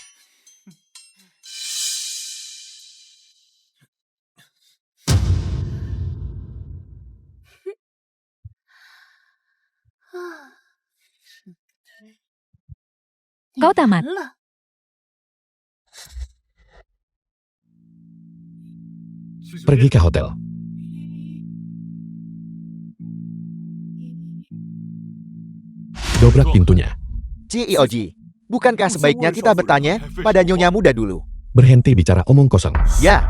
Kau tamat. Pergi ke hotel. Dobrak pintunya. Cioji, bukankah sebaiknya kita bertanya pada nyonya muda dulu? Berhenti bicara omong kosong. Ya,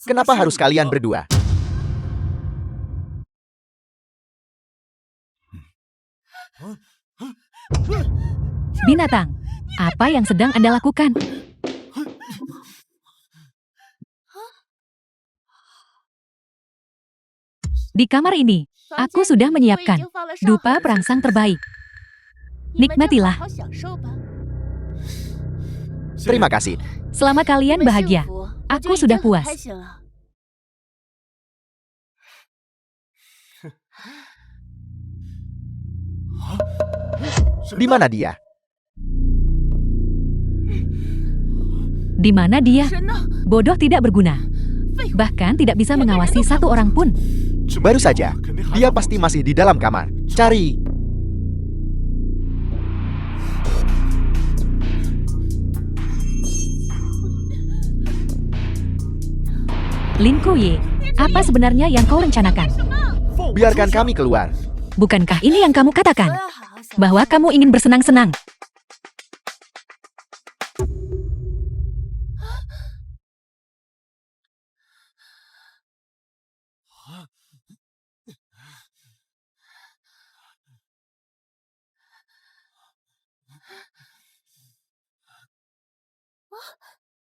kenapa harus kalian berdua? Binatang, apa yang sedang Anda lakukan? Di kamar ini, aku sudah menyiapkan dupa perangsang terbaik. Nikmatilah. Terima kasih. Selama kalian bahagia, aku sudah puas. Di mana dia? Di mana dia? Bodoh tidak berguna. Bahkan tidak bisa mengawasi satu orang pun. Baru saja, dia pasti masih di dalam kamar. Cari. Lin Kuyi, apa sebenarnya yang kau rencanakan? Biarkan kami keluar. Bukankah ini yang kamu katakan? Bahwa kamu ingin bersenang-senang.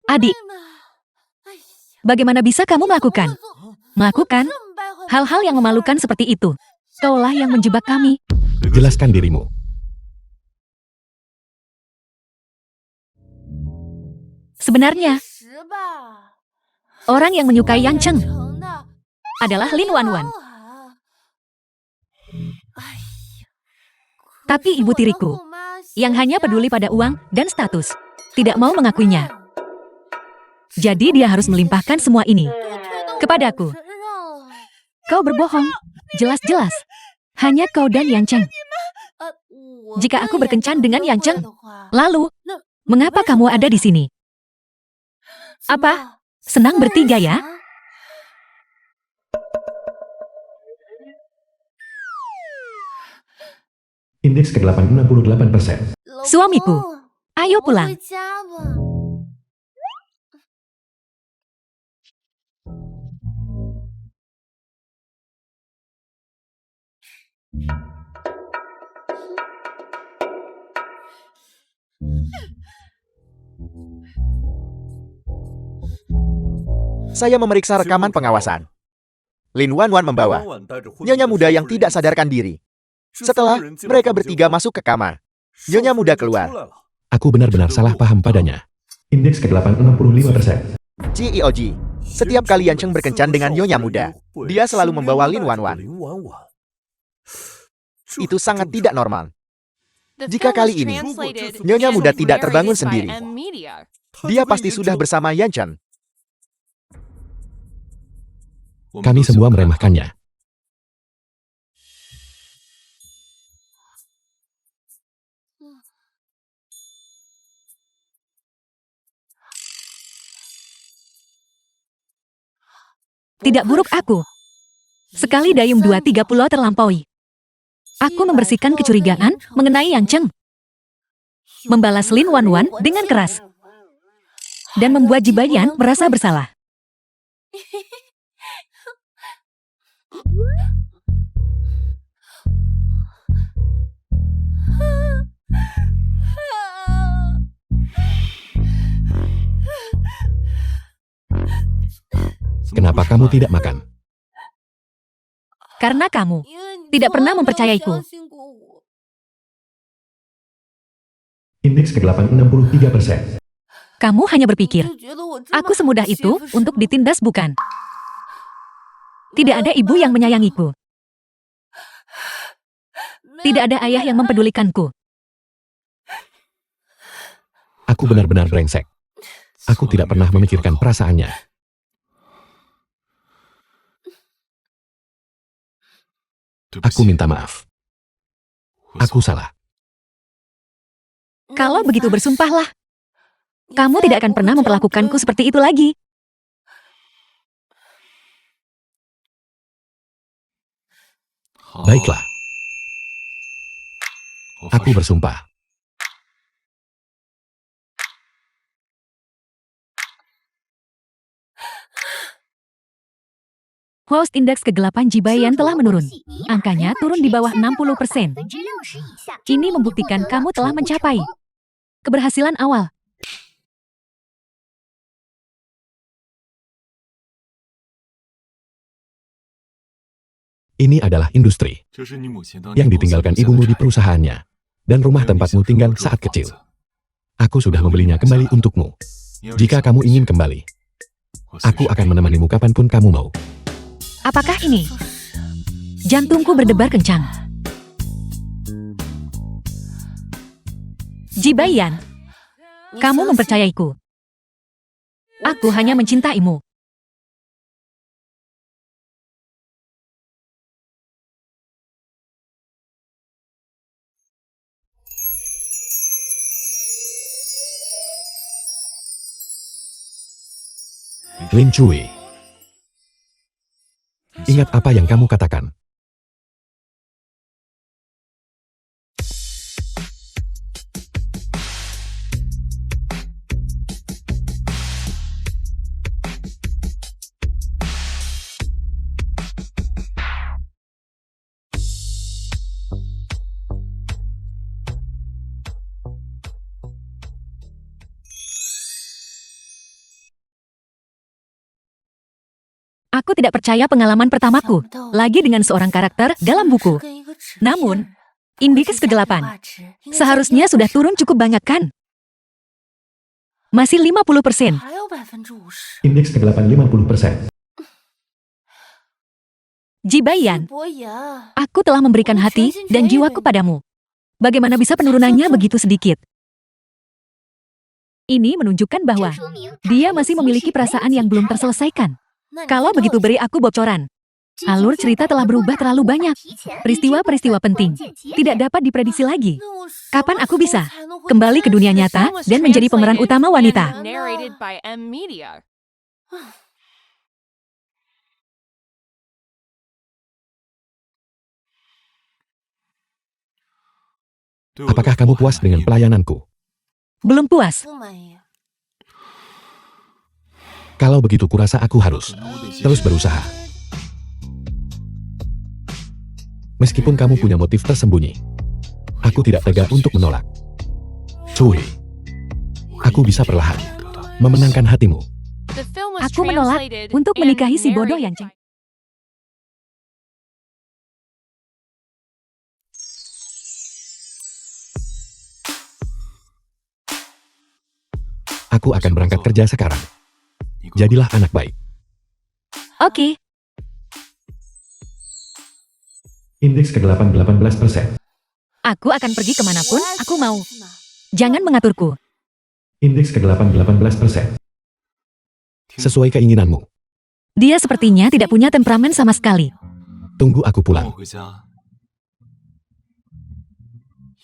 Adik, bagaimana bisa kamu melakukan hal-hal yang memalukan seperti itu? Kaulah yang menjebak kami. Jelaskan dirimu. Sebenarnya, orang yang menyukai Yang Cheng adalah Lin Wanwan. Tapi ibu tiriku, yang hanya peduli pada uang dan status, tidak mau mengakuinya. Jadi dia harus melimpahkan semua ini kepadaku. Kau berbohong, jelas-jelas. Hanya kau dan Yang Cheng. Jika aku berkencan dengan Yang Cheng, lalu, mengapa kamu ada di sini? Apa? Senang bertiga ya? Indeks ke-8 68%. Suamiku, ayo pulang. Saya memeriksa rekaman pengawasan. Lin Wanwan membawa nyonya muda yang tidak sadarkan diri. Setelah mereka bertiga masuk ke kamar, nyonya muda keluar. Aku benar-benar salah paham padanya. Indeks ke-8 65%. Cioji, setiap kali Yang Cheng berkencan dengan nyonya muda, dia selalu membawa Lin Wanwan. Itu sangat tidak normal. Jika kali ini nyonya muda tidak terbangun sendiri, dia pasti sudah bersama Yang Cheng. Kami semua meremehkannya. Tidak buruk aku. Sekali dayung 2-3 pulau terlampaui. Aku membersihkan kecurigaan mengenai Yang Cheng. Membalas Lin Wanwan dengan keras. dan membuat Jibayan merasa bersalah. Kenapa kamu tidak makan? Karena kamu tidak pernah mempercayaiku. Indeks kegelapan 63%. Kamu hanya berpikir, aku semudah itu untuk ditindas, bukan? Tidak ada ibu yang menyayangiku. Tidak ada ayah yang mempedulikanku. Aku benar-benar brengsek. Aku tidak pernah memikirkan perasaannya. Aku minta maaf. Aku salah. Kalau begitu bersumpahlah. Kamu tidak akan pernah memperlakukanku seperti itu lagi. Baiklah. Aku bersumpah. Host indeks kegelapan Jibayan telah menurun. Angkanya turun di bawah 60%. Ini membuktikan kamu telah mencapai keberhasilan awal. Ini adalah industri yang ditinggalkan ibumu di perusahaannya dan rumah tempatmu tinggal saat kecil. Aku sudah membelinya kembali untukmu. Jika kamu ingin kembali, aku akan menemanimu kapanpun kamu mau. Apakah ini? Jantungku berdebar kencang. Jibayan, kamu mempercayaiku. Aku hanya mencintaimu. Lin Cui. Ingat apa yang kamu katakan. Aku tidak percaya pengalaman pertamaku, lagi dengan seorang karakter dalam buku. Namun, indeks ke-8 seharusnya sudah turun cukup banyak, kan? Masih 50%. Indeks kegelapan 50%. Jibayan, aku telah memberikan hati dan jiwaku padamu. Bagaimana bisa penurunannya begitu sedikit? Ini menunjukkan bahwa dia masih memiliki perasaan yang belum terselesaikan. Kalau begitu, beri aku bocoran. Alur cerita telah berubah terlalu banyak. Peristiwa-peristiwa penting tidak dapat diprediksi lagi. Kapan aku bisa kembali ke dunia nyata dan menjadi pemeran utama wanita? Narrated by M Media. Apakah kamu puas dengan pelayananku? Belum puas. Kalau begitu kurasa aku harus terus berusaha. Meskipun kamu punya motif tersembunyi, aku tidak tega untuk menolak. Cui, aku bisa perlahan memenangkan hatimu. The film was Aku menolak translated untuk and menikahi si bodoh narrated yang ceng. Aku akan berangkat kerja sekarang. Jadilah anak baik. Oke, Indeks ke-8 18%. aku akan pergi kemanapun aku mau. Jangan mengaturku. Indeks ke-8 18%. Sesuai keinginanmu. Dia sepertinya tidak punya temperamen sama sekali. Tunggu aku pulang.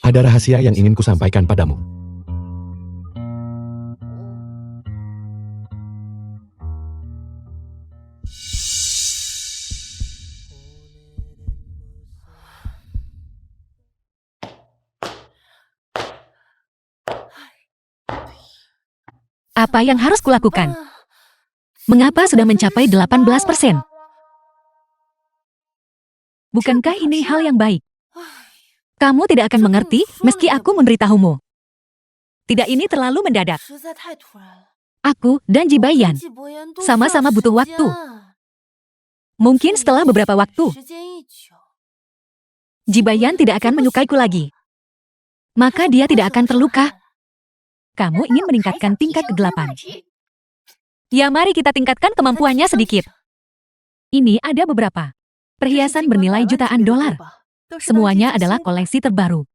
Ada rahasia yang ingin kusampaikan padamu. Apa yang harus kulakukan? Mengapa sudah mencapai 18%? Bukankah ini hal yang baik? Kamu tidak akan mengerti meski aku memberitahumu. Tidak, ini terlalu mendadak. Aku dan Jibayan sama-sama butuh waktu. Mungkin setelah beberapa waktu, Jibayan tidak akan menyukaiku lagi. Maka dia tidak akan terluka. Kamu ingin meningkatkan tingkat kegelapan. Ya, mari kita tingkatkan kemampuannya sedikit. Ini ada beberapa perhiasan bernilai jutaan dolar. Semuanya adalah koleksi terbaru.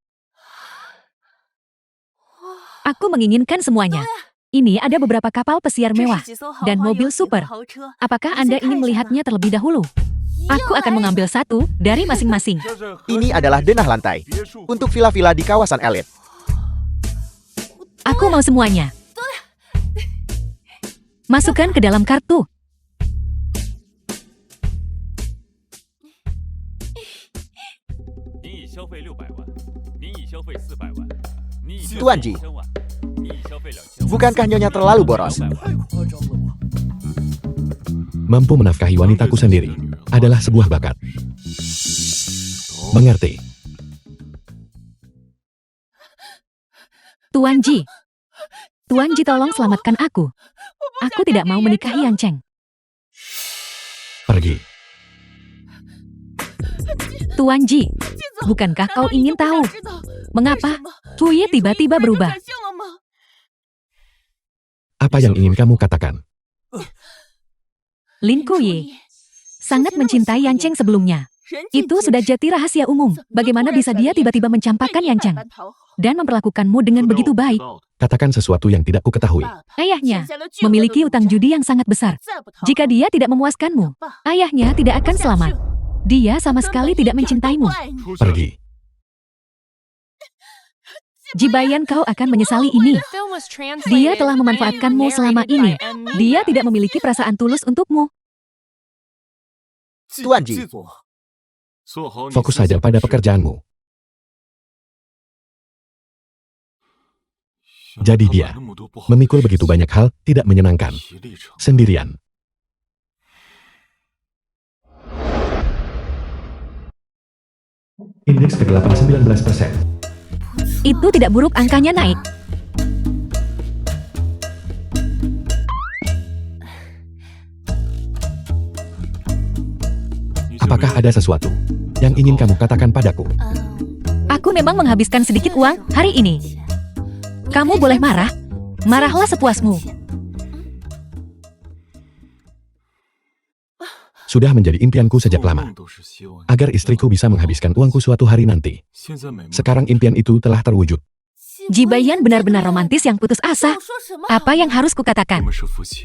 Aku menginginkan semuanya. Ini ada beberapa kapal pesiar mewah dan mobil super. Apakah Anda ingin melihatnya terlebih dahulu? Aku akan mengambil satu dari masing-masing. Ini adalah denah lantai untuk villa-villa di kawasan elit. Aku mau semuanya. Masukkan ke dalam kartu. Tuan Ji, bukankah Nyonya terlalu boros? Mampu menafkahi wanitaku sendiri adalah sebuah bakat. Mengerti? Tuan Ji. Tuan Ji, tolong selamatkan aku. Aku tidak mau menikahi Yang Cheng. Pergi. Tuan Ji, bukankah kau ingin tahu mengapa Huye tiba-tiba berubah? Apa yang ingin kamu katakan? Lin Kuye sangat mencintai Yang Cheng sebelumnya. Itu sudah jadi rahasia umum. Bagaimana bisa dia tiba-tiba mencampakkan Yang Cheng dan memperlakukanmu dengan begitu baik? Katakan sesuatu yang tidak kuketahui. Ayahnya memiliki utang judi yang sangat besar. Jika dia tidak memuaskanmu, ayahnya tidak akan selamat. Dia sama sekali tidak mencintaimu. Pergi. Jibayan, kau akan menyesali ini. Dia telah memanfaatkanmu selama ini. Dia tidak memiliki perasaan tulus untukmu. Tuan Ji, Fokus saja pada pekerjaanmu. Jadi dia memikul begitu banyak hal tidak menyenangkan sendirian. Indeks kegelapan 19%. Itu tidak buruk, angkanya naik. Apakah ada sesuatu yang ingin kamu katakan padaku? Aku memang menghabiskan sedikit uang hari ini. Kamu boleh marah. Marahlah sepuasmu. Sudah menjadi impianku sejak lama, agar istriku bisa menghabiskan uangku suatu hari nanti. Sekarang impian itu telah terwujud. Jibayan benar-benar romantis yang putus asa. Apa yang harus kukatakan?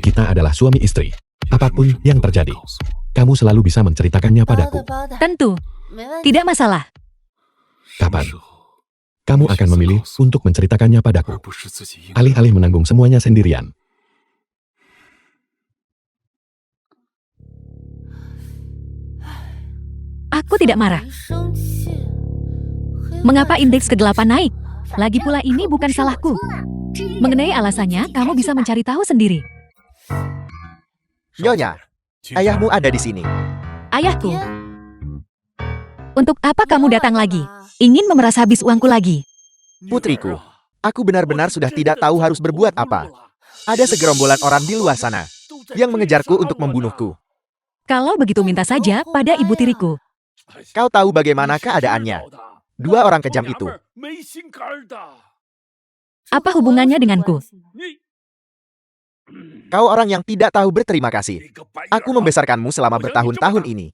Kita adalah suami istri. Apapun yang terjadi, kamu selalu bisa menceritakannya padaku. Tentu. Tidak masalah. Kapan kamu akan memilih untuk menceritakannya padaku, alih-alih menanggung semuanya sendirian? Aku tidak marah. Mengapa indeks kegelapan naik? Lagi pula ini bukan salahku. Mengenai alasannya, kamu bisa mencari tahu sendiri. Nyonya, ayahmu ada di sini. Ayahku. Untuk apa kamu datang lagi? Ingin memeras habis uangku lagi? Putriku, aku benar-benar sudah tidak tahu harus berbuat apa. Ada segerombolan orang di luar sana yang mengejarku untuk membunuhku. Kalau begitu minta saja pada ibu tiriku. Kau tahu bagaimana keadaannya. Dua orang kejam itu. Apa hubungannya denganku? Kau orang yang tidak tahu berterima kasih. Aku membesarkanmu selama bertahun-tahun ini.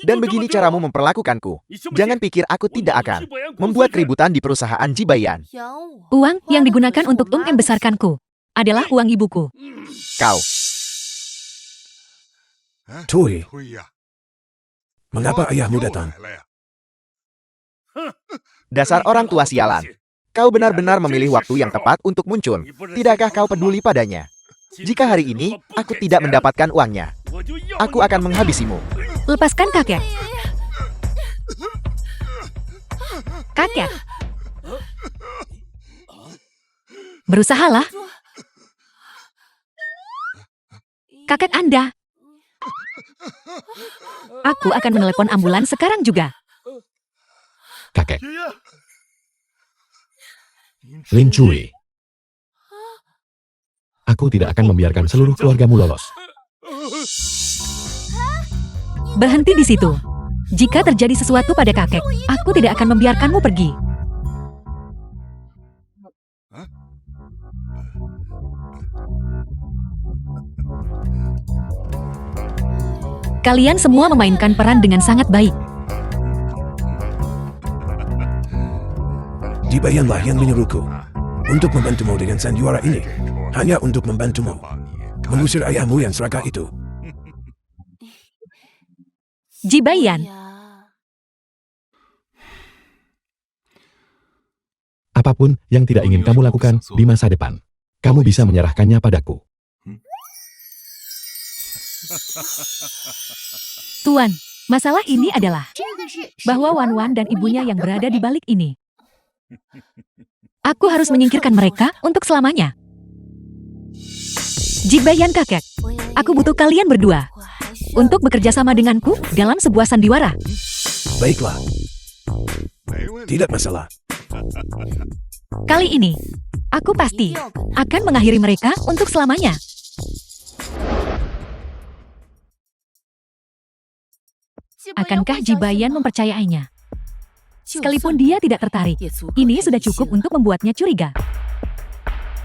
Dan begini caramu memperlakukanku. Jangan pikir aku tidak akan membuat keributan di perusahaan Jibayan. Uang yang digunakan untuk membesarkanku adalah uang ibuku. Kau. Tui, mengapa ayahmu datang? Dasar orang tua sialan. Kau benar-benar memilih waktu yang tepat untuk muncul. Tidakkah kau peduli padanya? Jika hari ini aku tidak mendapatkan uangnya, aku akan menghabisimu. Lepaskan kakek. Kakek. Berusahalah. Kakek Anda. Aku akan menelepon ambulans sekarang juga. Kakek. Lin Cui. Aku tidak akan membiarkan seluruh keluargamu lolos. Berhenti di situ. Jika terjadi sesuatu pada kakek, aku tidak akan membiarkanmu pergi. Kalian semua memainkan peran dengan sangat baik. Jibayanlah yang menyuruhku untuk membantumu dengan sandiwara ini. Hanya untuk membantumu mengusir ayahmu yang serakah itu. Jibayan, Apapun yang tidak ingin kamu lakukan di masa depan, kamu bisa menyerahkannya padaku. Tuan, masalah ini adalah bahwa Wan Wan dan ibunya yang berada di balik ini. Aku harus menyingkirkan mereka untuk selamanya. Jibayan kakek, aku butuh kalian berdua untuk bekerja sama denganku dalam sebuah sandiwara. Baiklah. Tidak masalah. Kali ini, aku pasti akan mengakhiri mereka untuk selamanya. Akankah Jibayan mempercayainya? Sekalipun dia tidak tertarik, ini sudah cukup untuk membuatnya curiga.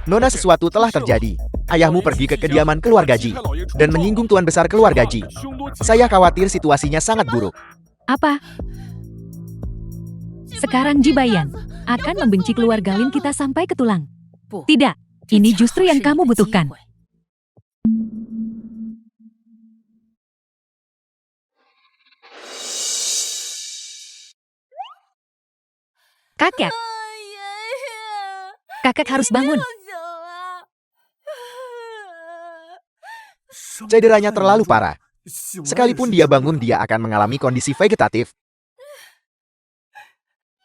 Nona, sesuatu telah terjadi. Ayahmu pergi ke kediaman keluarga Ji dan menyinggung tuan besar keluarga Ji. Saya khawatir situasinya sangat buruk. Apa? Sekarang Jibayan akan membenci keluarga Lin kita sampai ke tulang. Tidak, ini justru yang kamu butuhkan. Kakek, kakek harus bangun. Cederanya terlalu parah. Sekalipun dia bangun, dia akan mengalami kondisi vegetatif.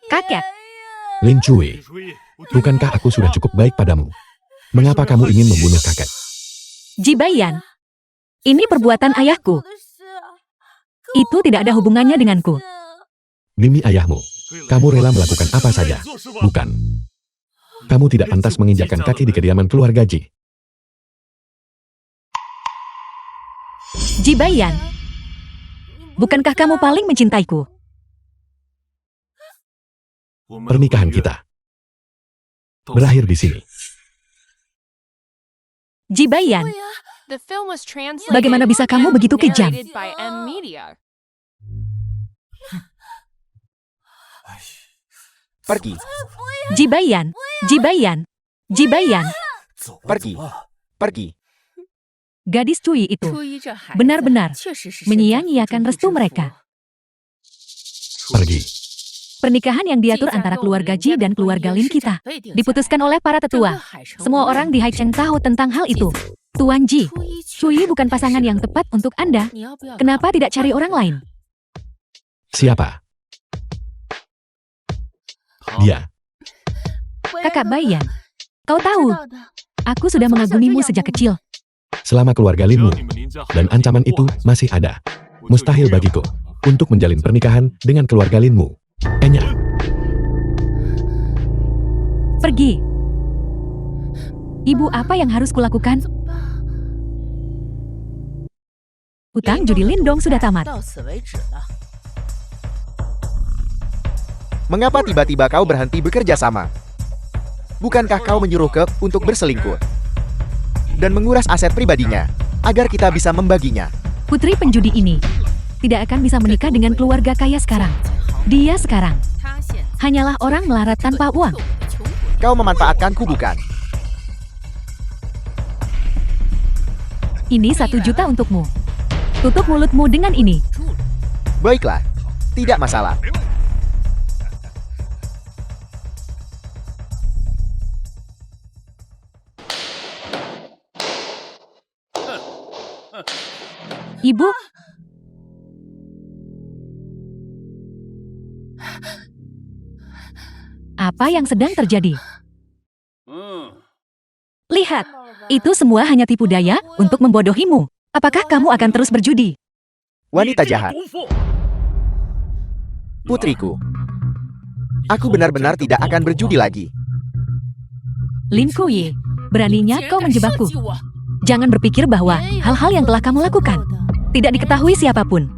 Kakek, Lin Cui, bukankah aku sudah cukup baik padamu? Mengapa kamu ingin membunuh kakek? Jibayan, ini perbuatan ayahku. Itu tidak ada hubungannya denganku. Demi ayahmu, kamu rela melakukan apa saja, bukan? Kamu tidak pantas menginjakkan kaki di kediaman keluarga Ji. Jibayan, bukankah kamu paling mencintaiku? Pernikahan kita berakhir di sini. Jibayan, The film was translated bagaimana bisa kamu and begitu kejam? narrated by M Media. Pergi, Jibayan, Jibayan, Jibayan. pergi, pergi. Gadis Cui itu benar-benar menyia-nyiakan restu mereka. Pergi. Pernikahan yang diatur antara keluarga Ji dan keluarga Lin kita diputuskan oleh para tetua. Semua orang di Haicheng tahu tentang hal itu. Tuan Ji, Cui bukan pasangan yang tepat untuk Anda. Kenapa tidak cari orang lain? Siapa? Dia. Kakak Bayan, kau tahu, aku sudah mengagumimu sejak kecil. Selama keluarga Linmu dan ancaman itu masih ada, mustahil bagiku untuk menjalin pernikahan dengan keluarga Linmu. Enya, Pergi. Ibu, apa yang harus kulakukan? Hutang judi Lindong sudah tamat. Mengapa tiba-tiba kau berhenti bekerja sama? Bukankah kau menyuruh Ke untuk berselingkuh dan menguras aset pribadinya agar kita bisa membaginya? Putri penjudi ini tidak akan bisa menikah dengan keluarga kaya sekarang. Dia sekarang hanyalah orang melarat tanpa uang. Kau memanfaatkanku, bukan? Ini 1 juta untukmu. Tutup mulutmu dengan ini. Baiklah, tidak masalah. Ibu, apa yang sedang terjadi? Lihat, itu semua hanya tipu daya untuk membodohimu. Apakah kamu akan terus berjudi? Wanita jahat, putriku. Aku benar-benar tidak akan berjudi lagi. Lin Kuyi, beraninya kau menjebakku. Jangan berpikir bahwa hal-hal yang telah kamu lakukan tidak diketahui siapapun.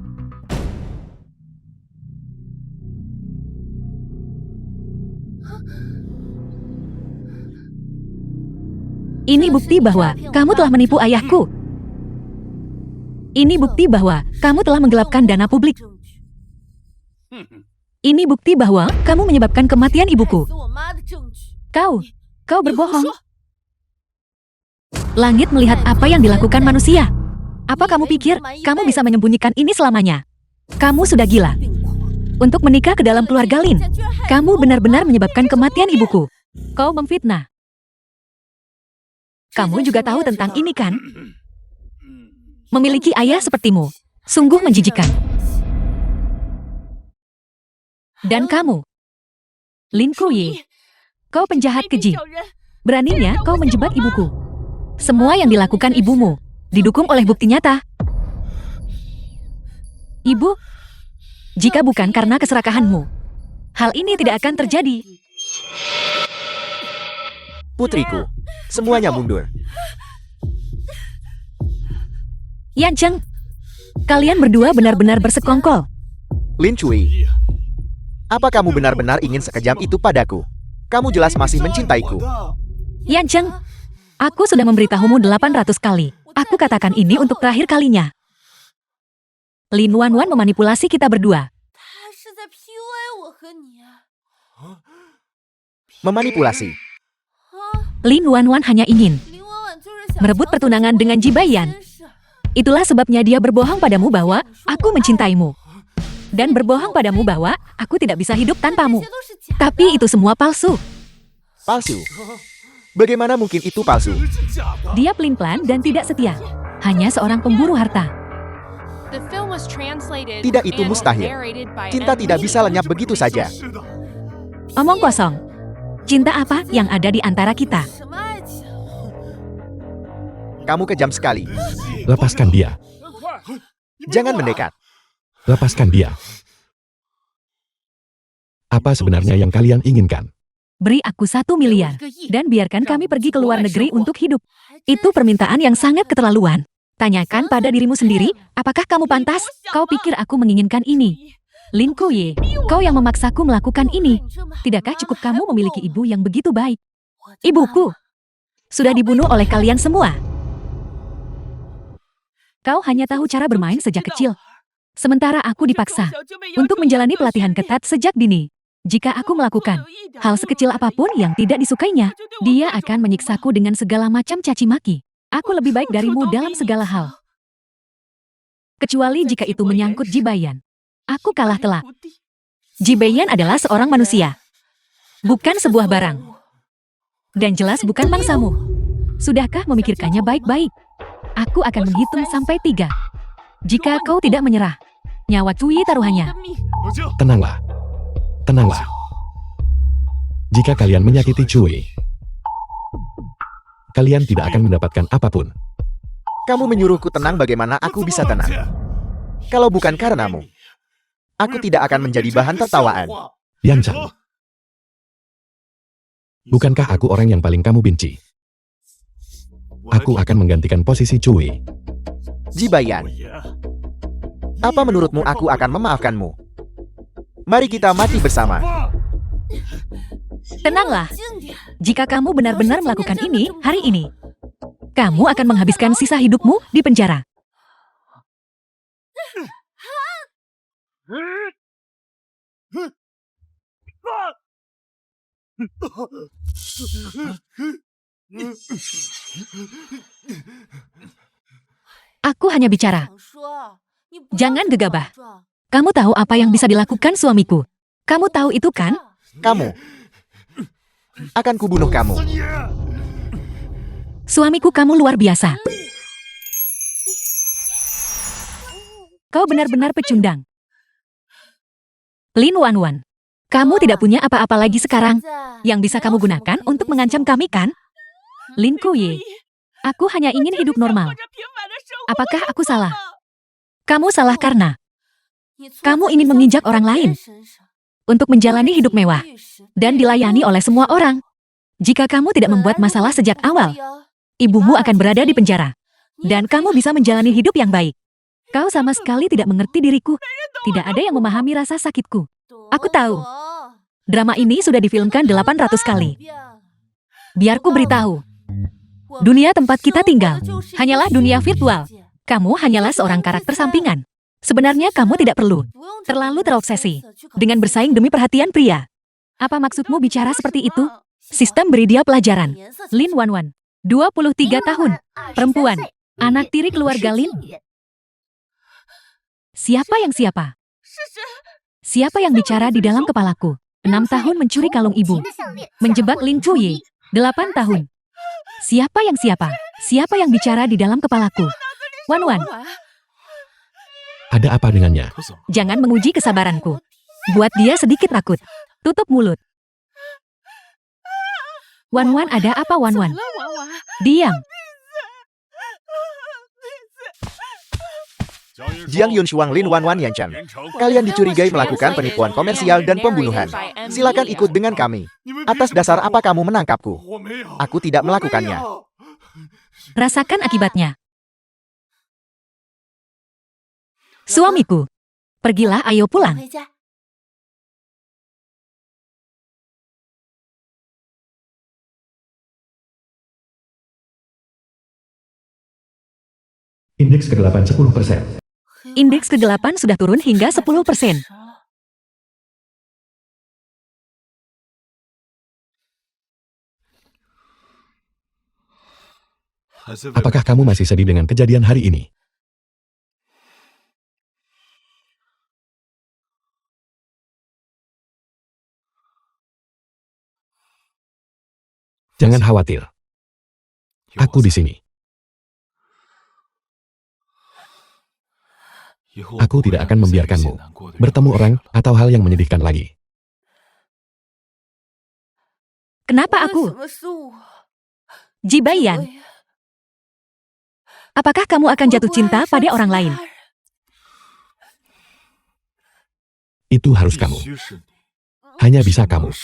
Ini bukti bahwa kamu telah menipu ayahku. Ini bukti bahwa kamu telah menggelapkan dana publik. Ini bukti bahwa kamu menyebabkan kematian ibuku. Kau berbohong. Langit melihat apa yang dilakukan manusia. Apa kamu pikir kamu bisa menyembunyikan ini selamanya? Kamu sudah gila. Untuk menikah ke dalam keluarga Lin, kamu benar-benar menyebabkan kematian ibuku. Kau memfitnah. Kamu juga tahu tentang ini kan? Memiliki ayah sepertimu, sungguh menjijikan. Dan kamu, Lin Kuyi, kau penjahat keji. Beraninya kau menjebak ibuku. Semua yang dilakukan ibumu didukung oleh bukti nyata. Ibu, jika bukan karena keserakahanmu, hal ini tidak akan terjadi. Putriku, semuanya mundur. Yan Cheng, kalian berdua benar-benar bersekongkol. Lin Cui, apa kamu benar-benar ingin sekejam itu padaku? Kamu jelas masih mencintaiku. Yan Cheng, aku sudah memberitahumu 800 kali. Aku katakan ini untuk terakhir kalinya. Lin Wanwan memanipulasi kita berdua. Memanipulasi. Lin Wanwan hanya ingin merebut pertunangan dengan Ji Baiyan. Itulah sebabnya dia berbohong padamu bahwa aku mencintaimu. Dan berbohong padamu bahwa aku tidak bisa hidup tanpamu. Tapi itu semua palsu. Palsu. Bagaimana mungkin itu palsu? Dia pelin-pelan dan tidak setia. Hanya seorang pemburu harta. Tidak, itu mustahil. Cinta tidak bisa lenyap begitu saja. Omong kosong. Cinta apa yang ada di antara kita? Kamu kejam sekali. Lepaskan dia. Jangan mendekat. Lepaskan dia. Apa sebenarnya yang kalian inginkan? Beri aku 1 miliar. Dan biarkan kami pergi ke luar negeri untuk hidup. Itu permintaan yang sangat keterlaluan. Tanyakan pada dirimu sendiri, apakah kamu pantas? Kau pikir aku menginginkan ini? Lin Kuyi, kau yang memaksaku melakukan ini. Tidakkah cukup kamu memiliki ibu yang begitu baik? Ibuku sudah dibunuh oleh kalian semua. Kau hanya tahu cara bermain sejak kecil. Sementara aku dipaksa untuk menjalani pelatihan ketat sejak dini. Jika aku melakukan hal sekecil apapun yang tidak disukainya, dia akan menyiksaku dengan segala macam caci maki. Aku lebih baik darimu dalam segala hal. Kecuali jika itu menyangkut Ji Baiyan. Aku kalah telak. Ji Baiyan adalah seorang manusia, bukan sebuah barang. Dan jelas bukan mangsamu. Sudahkah memikirkannya baik-baik? Aku akan menghitung sampai 3. Jika kau tidak menyerah, nyawa Cui taruhannya. Tenanglah. Tenanglah. Jika kalian menyakiti Cui, kalian tidak akan mendapatkan apapun. Kamu menyuruhku tenang, bagaimana aku bisa tenang? Kalau bukan karenamu, aku tidak akan menjadi bahan tertawaan. Yan Cheng, bukankah aku orang yang paling kamu benci? Aku akan menggantikan posisi Cui. Ji Baiyan, apa menurutmu aku akan memaafkanmu? Mari kita mati bersama. Tenanglah. Jika kamu benar-benar melakukan ini hari ini, kamu akan menghabiskan sisa hidupmu di penjara. Aku hanya bicara. Jangan gegabah. Kamu tahu apa yang bisa dilakukan suamiku. Kamu tahu itu kan? Kamu akan kubunuh kamu. Suamiku, kamu luar biasa. Kau benar-benar pecundang. Lin Wanwan, kamu tidak punya apa-apa lagi sekarang yang bisa kamu gunakan untuk mengancam kami, kan? Lin Kuyi, aku hanya ingin hidup normal. Apakah aku salah? Kamu salah karena kamu ingin menginjak orang lain untuk menjalani hidup mewah dan dilayani oleh semua orang. Jika kamu tidak membuat masalah sejak awal, ibumu akan berada di penjara. Dan kamu bisa menjalani hidup yang baik. Kau sama sekali tidak mengerti diriku. Tidak ada yang memahami rasa sakitku. Aku tahu. Drama ini sudah difilmkan 800 kali. Biar ku beritahu. Dunia tempat kita tinggal hanyalah dunia virtual. Kamu hanyalah seorang karakter sampingan. Sebenarnya kamu tidak perlu terlalu terobsesi dengan bersaing demi perhatian pria. Apa maksudmu bicara seperti itu? Sistem beri dia pelajaran. Lin Wanwan, 23 tahun, perempuan, anak tiri keluarga Lin. Siapa yang siapa? Siapa yang bicara di dalam kepalaku? 6 tahun mencuri kalung ibu. Menjebak Lin Chuyi. 8 tahun. Siapa yang siapa? Siapa yang bicara di dalam kepalaku? Wanwan, Ada apa dengannya? jangan menguji kesabaranku. Buat dia sedikit takut. Tutup mulut. Wanwan, ada apa Wanwan? Diam. Jiang Yunshuang Lin Wanwan Yanchan. Kalian dicurigai melakukan penipuan komersial dan pembunuhan. Silakan ikut dengan kami. Atas dasar apa kamu menangkapku? Aku tidak melakukannya. Rasakan akibatnya. Suamiku, pergilah, ayo pulang. Indeks kegelapan 10%. Indeks kegelapan sudah turun hingga 10%. Apakah kamu masih sedih dengan kejadian hari ini? Jangan khawatir. Aku di sini. Aku tidak akan membiarkanmu bertemu orang atau hal yang menyedihkan lagi. Kenapa aku? Jibayan, apakah kamu akan jatuh cinta pada orang lain? Itu harus kamu. Hanya bisa kamu.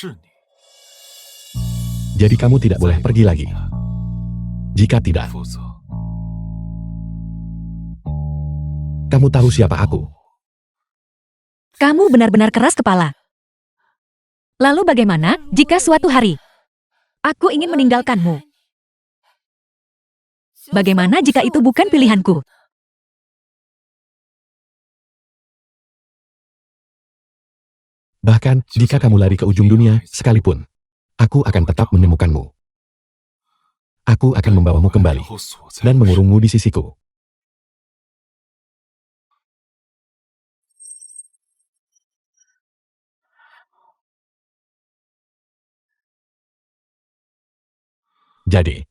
Jadi kamu tidak boleh pergi lagi. Jika tidak, kamu tahu siapa aku. Kamu benar-benar keras kepala. Lalu bagaimana jika suatu hari aku ingin meninggalkanmu? Bagaimana jika itu bukan pilihanku? Bahkan jika kamu lari ke ujung dunia sekalipun, aku akan tetap menemukanmu. Aku akan membawamu kembali dan mengurungmu di sisiku. Jadi,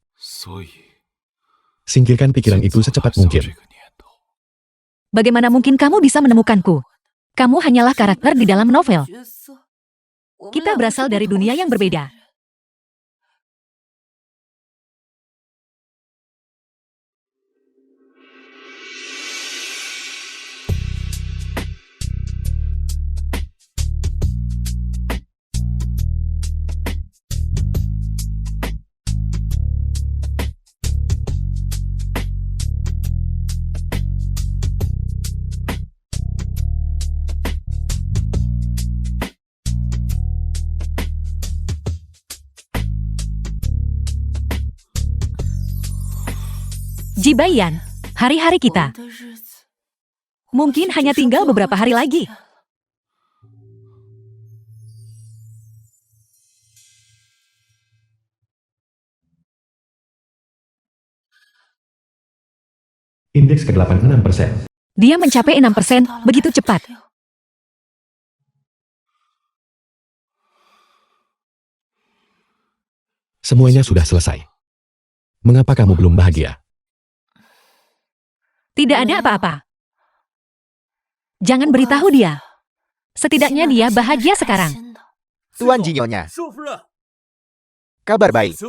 singkirkan pikiran itu secepat mungkin. Bagaimana mungkin kamu bisa menemukanku? Kamu hanyalah karakter di dalam novel. Kita berasal dari dunia yang berbeda. Jibayan, hari-hari kita mungkin hanya tinggal beberapa hari lagi. Indeks kegelapan 6%. Dia mencapai 6% begitu cepat. Semuanya sudah selesai. Mengapa kamu belum bahagia? Tidak ada apa-apa. Jangan beritahu dia. Setidaknya dia bahagia sekarang. Tuan Jinyonya, kabar baik.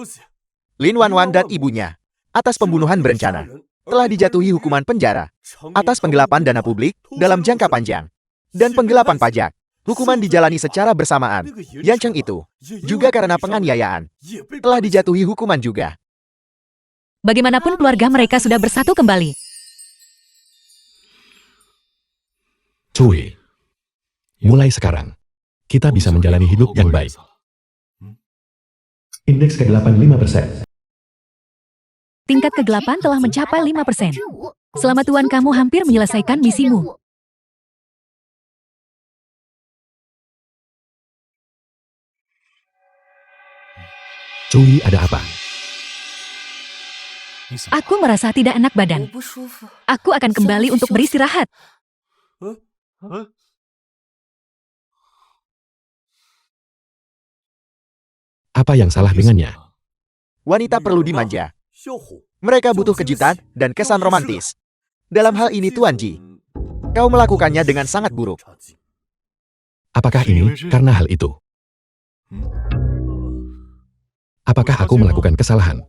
Lin Wanwan dan ibunya atas pembunuhan berencana. telah dijatuhi hukuman penjara atas penggelapan dana publik dalam jangka panjang dan penggelapan pajak. Hukuman dijalani secara bersamaan. Yan Cheng itu juga karena penganiayaan telah dijatuhi hukuman juga. Bagaimanapun keluarga mereka sudah bersatu kembali. Cui, mulai sekarang, kita bisa menjalani hidup yang baik. Indeks ke-8 5%. Tingkat kegelapan telah mencapai 5%. Selamat Tuan, kamu hampir menyelesaikan misimu. Cui, ada apa? Aku merasa tidak enak badan. Aku akan kembali untuk beristirahat. Apa yang salah dengannya? Wanita perlu dimanja. Mereka butuh kejutan dan kesan romantis. Dalam hal ini Tuan Ji, kau melakukannya dengan sangat buruk. Apakah ini karena hal itu? Apakah aku melakukan kesalahan?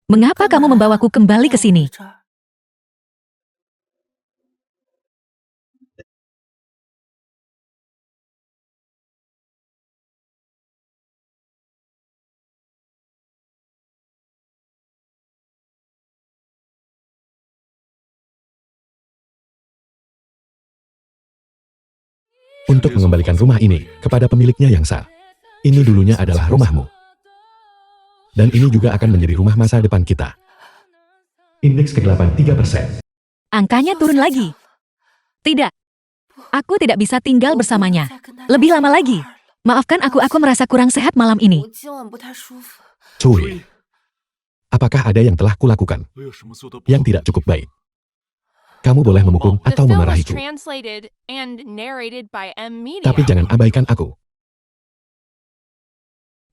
Mengapa kamu membawaku kembali ke sini? Untuk mengembalikan rumah ini kepada pemiliknya yang sah. Ini dulunya adalah rumahmu. Dan ini juga akan menjadi rumah masa depan kita. Indeks ke-8 3%. Angkanya turun lagi. Tidak. Aku tidak bisa tinggal bersamanya. Lebih lama lagi. Maafkan aku merasa kurang sehat malam ini. Cui, apakah ada yang telah kulakukan yang tidak cukup baik? Kamu boleh memukul The atau film was memarahiku, translated and narrated by M Media. tapi jangan abaikan aku.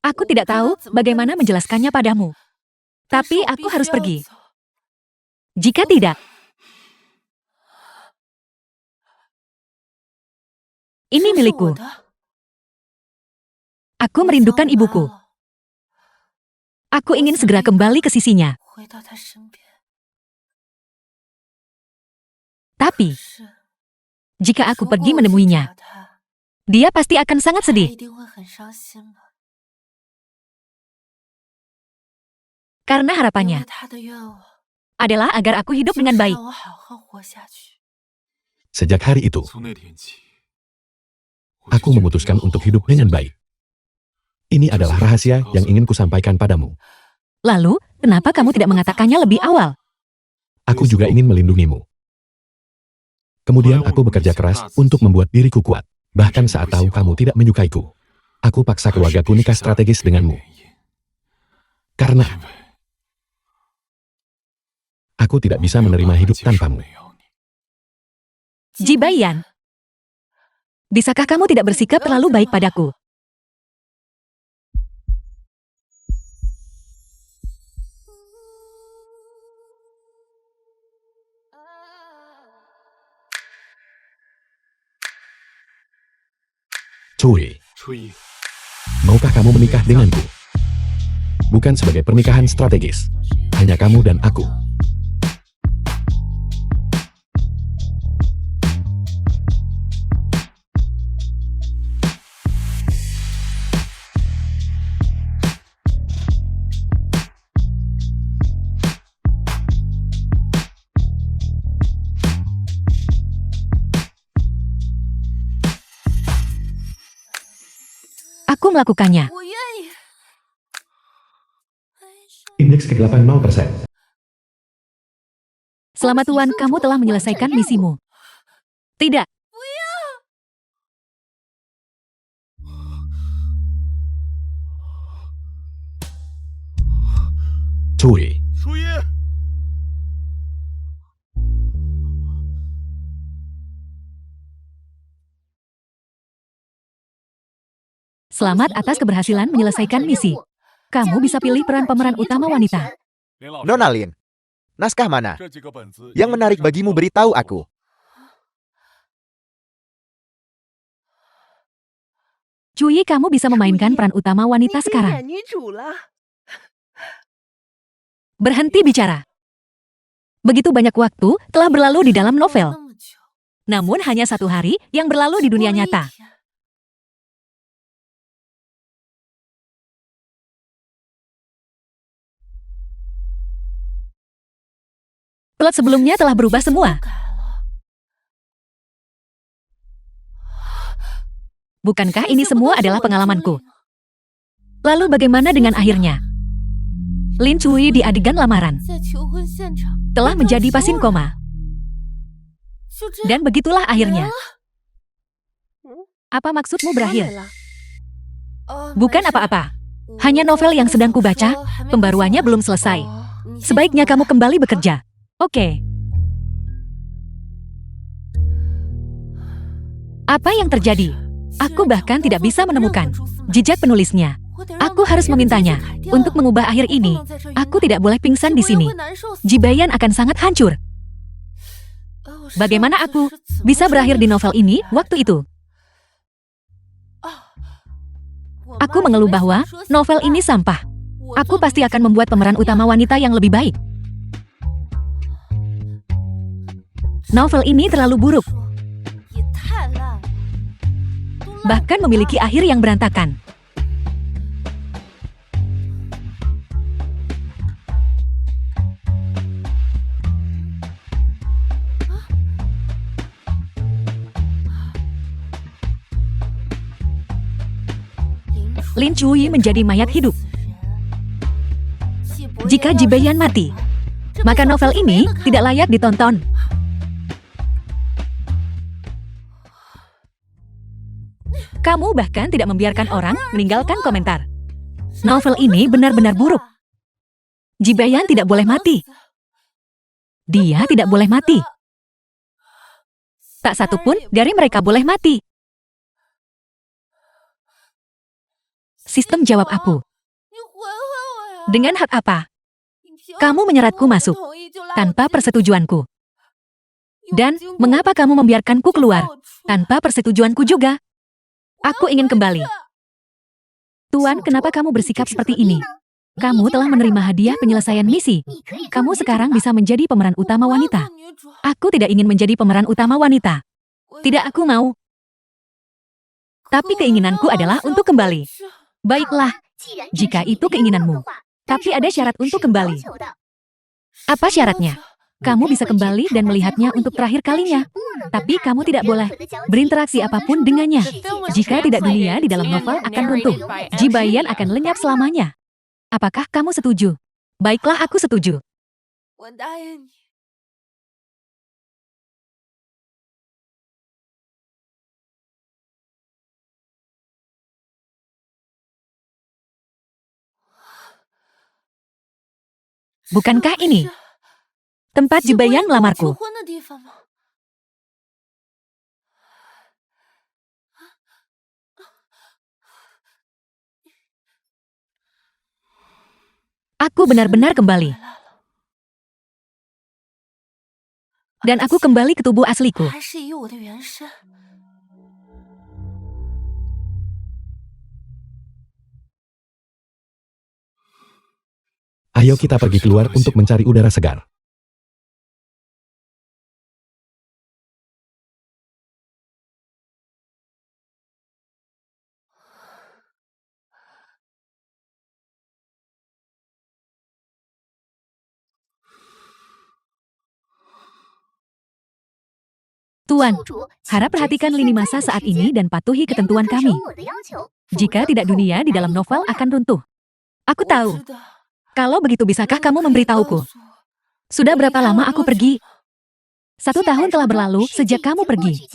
Aku tidak tahu bagaimana menjelaskannya padamu. Tapi aku harus pergi. Jika tidak, ini milikku. Aku merindukan ibuku. Aku ingin segera kembali ke sisinya. Tapi, jika aku pergi menemuinya, dia pasti akan sangat sedih. Karena harapannya adalah agar aku hidup dengan baik. Sejak hari itu, aku memutuskan untuk hidup dengan baik. Ini adalah rahasia yang ingin kusampaikan padamu. Lalu, kenapa kamu tidak mengatakannya lebih awal? Aku juga ingin melindungimu. Kemudian aku bekerja keras untuk membuat diriku kuat. Bahkan saat tahu kamu tidak menyukaiku, aku paksa keluargaku nikah strategis denganmu. Karena aku tidak bisa menerima hidup tanpamu. Jibayan, bisakah kamu tidak bersikap terlalu baik padaku? Cui, maukah kamu menikah denganku? Bukan sebagai pernikahan strategis, hanya kamu dan aku. Aku melakukannya. Indeks ke-8 0%. Selamat Tuan, kamu telah menyelesaikan misimu. Tidak. Cui, Selamat atas keberhasilan menyelesaikan misi. Kamu bisa pilih peran pemeran utama wanita. Nona Lin, naskah mana? Yang menarik bagimu beritahu aku. Cuyi, kamu bisa memainkan peran utama wanita sekarang. Berhenti bicara. Begitu banyak waktu telah berlalu di dalam novel. Namun hanya 1 hari yang berlalu di dunia nyata. Plot sebelumnya telah berubah semua. Bukankah ini semua adalah pengalamanku? Lalu bagaimana dengan akhirnya? Lin Cui di adegan lamaran telah menjadi pasien koma. Dan begitulah akhirnya. Apa maksudmu berakhir? Bukan apa-apa. Hanya novel yang sedang kubaca, pembaruannya belum selesai. Sebaiknya kamu kembali bekerja. Oke. Apa yang terjadi? Aku bahkan tidak bisa menemukan jejak penulisnya. Aku harus memintanya untuk mengubah akhir ini. Aku tidak boleh pingsan di sini. Jibayan akan sangat hancur. Bagaimana aku bisa berakhir di novel ini waktu itu? Aku mengeluh bahwa novel ini sampah. Aku pasti akan membuat pemeran utama wanita yang lebih baik. Novel ini terlalu buruk. Bahkan memiliki akhir yang berantakan. Lin Cui menjadi mayat hidup. Jika Jibayan mati, maka novel ini tidak layak ditonton. Kamu bahkan tidak membiarkan orang meninggalkan komentar. Novel ini benar-benar buruk. Jibayan tidak boleh mati. Dia tidak boleh mati. Tak satu pun dari mereka boleh mati. Sistem jawab aku. Dengan hak apa? Kamu menyeratku masuk tanpa persetujuanku. Dan mengapa kamu membiarkanku keluar tanpa persetujuanku juga? Aku ingin kembali. Tuan, kenapa kamu bersikap seperti ini? Kamu telah menerima hadiah penyelesaian misi. Kamu sekarang bisa menjadi pemeran utama wanita. Aku tidak ingin menjadi pemeran utama wanita. Tidak, aku mau. Tapi keinginanku adalah untuk kembali. Baiklah, jika itu keinginanmu. Tapi ada syarat untuk kembali. Apa syaratnya? Kamu bisa kembali dan melihatnya untuk terakhir kalinya. Tapi kamu tidak boleh berinteraksi apapun dengannya. Jika tidak, dunia di dalam novel akan runtuh. Jibayan akan lenyap selamanya. Apakah kamu setuju? Baiklah, aku setuju. Bukankah ini tempat Jibayan melamarku? Aku benar-benar kembali. Dan aku kembali ke tubuh asliku. Ayo kita pergi keluar untuk mencari udara segar. Tuan, harap perhatikan lini masa saat ini dan patuhi ketentuan kami. Jika tidak, dunia di dalam novel akan runtuh. Aku tahu. Kalau begitu, bisakah kamu memberitahuku? Sudah berapa lama aku pergi? 1 tahun telah berlalu sejak kamu pergi.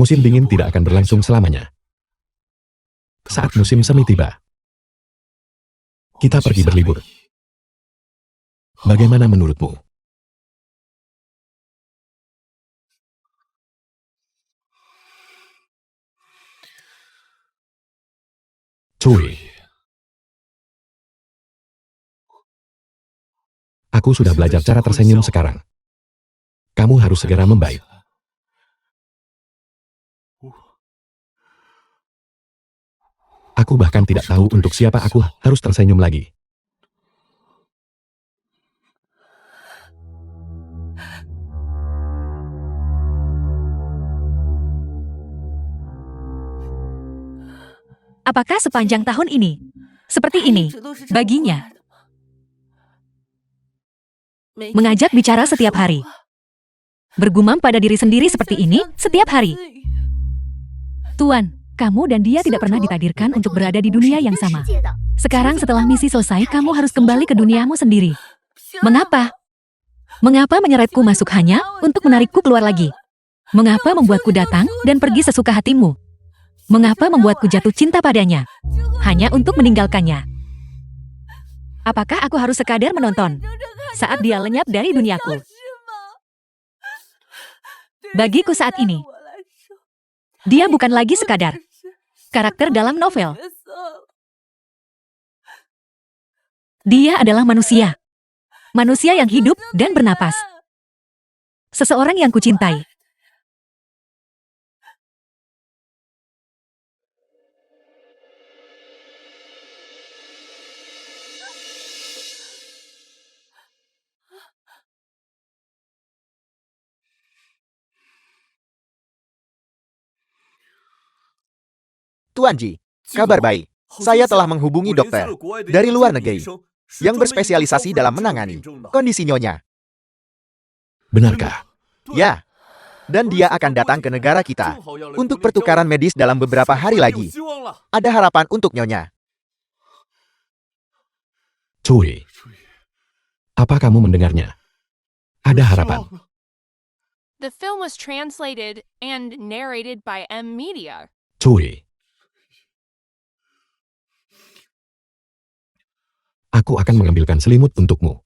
Musim dingin tidak akan berlangsung selamanya. Saat musim semi tiba, kita pergi berlibur. Bagaimana menurutmu? Cuy, aku sudah belajar cara tersenyum sekarang. Kamu harus segera membaik. Aku bahkan tidak tahu untuk siapa aku harus tersenyum lagi. Apakah sepanjang tahun ini? Seperti ini, baginya. Mengajak bicara setiap hari. Bergumam pada diri sendiri seperti ini setiap hari. Tuan, kamu dan dia tidak pernah ditakdirkan untuk berada di dunia yang sama. Sekarang setelah misi selesai, kamu harus kembali ke duniamu sendiri. Mengapa? Mengapa menyeretku masuk hanya untuk menarikku keluar lagi? Mengapa membuatku datang dan pergi sesuka hatimu? Mengapa membuatku jatuh cinta padanya? Hanya untuk meninggalkannya. Apakah aku harus sekadar menonton saat dia lenyap dari duniaku? Bagiku saat ini, dia bukan lagi sekadar karakter dalam novel. Dia adalah manusia. Manusia yang hidup dan bernapas. Seseorang yang kucintai. Tuan Ji, kabar baik. Saya telah menghubungi dokter dari luar negeri yang berspesialisasi dalam menangani kondisi nyonya. Benarkah? Ya, dan dia akan datang ke negara kita untuk pertukaran medis dalam beberapa hari lagi. Ada harapan untuk nyonya. Cuy, apa kamu mendengarnya? Ada harapan. The film was translated and narrated by M Media. Cuy, aku akan mengambilkan selimut untukmu.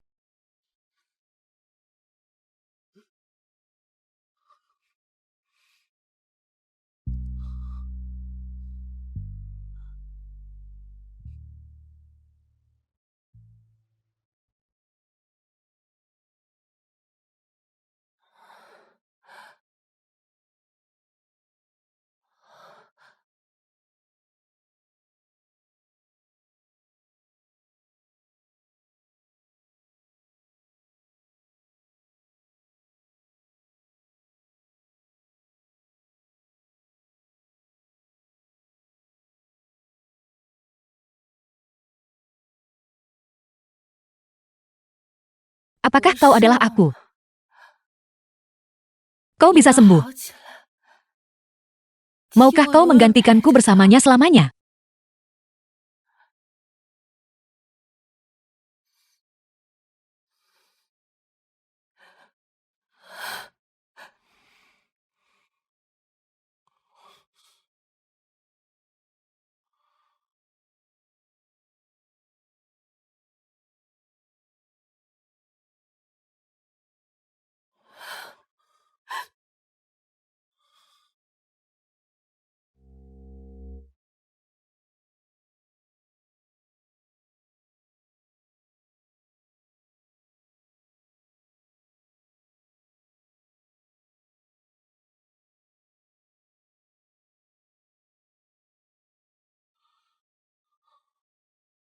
Apakah kau adalah aku? Kau bisa sembuh. Maukah kau menggantikanku bersamanya selamanya?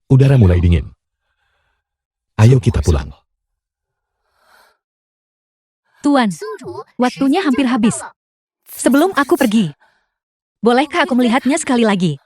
Udara mulai dingin. Ayo kita pulang. Tuan, waktunya hampir habis. Sebelum aku pergi, bolehkah aku melihatnya sekali lagi?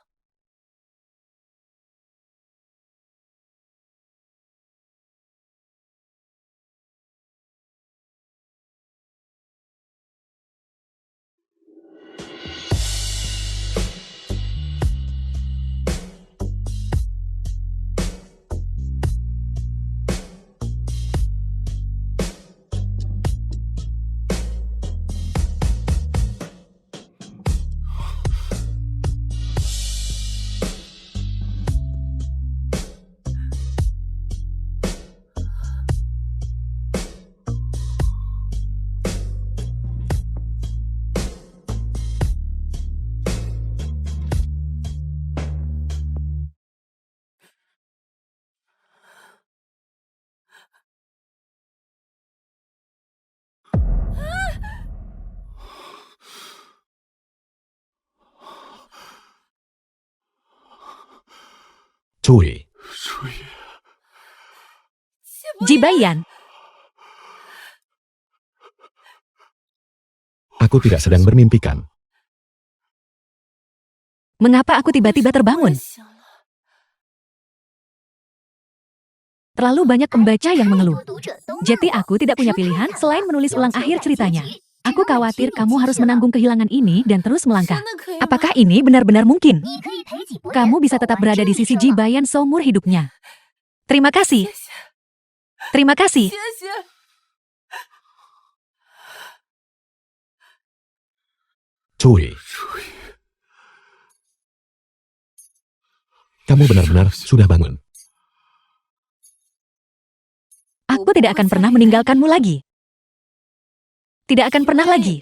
Cui, Jibayan, aku tidak sedang bermimpikan. mengapa aku tiba-tiba terbangun? Terlalu banyak pembaca yang mengeluh. Jadi aku tidak punya pilihan selain menulis ulang akhir ceritanya. Aku khawatir kamu harus menanggung kehilangan ini dan terus melangkah. Apakah ini benar-benar mungkin? Kamu bisa tetap berada di sisi Jibayan seumur hidupnya. Terima kasih. Terima kasih. Cui, kamu benar-benar sudah bangun. Aku tidak akan pernah meninggalkanmu lagi. Tidak akan pernah lagi.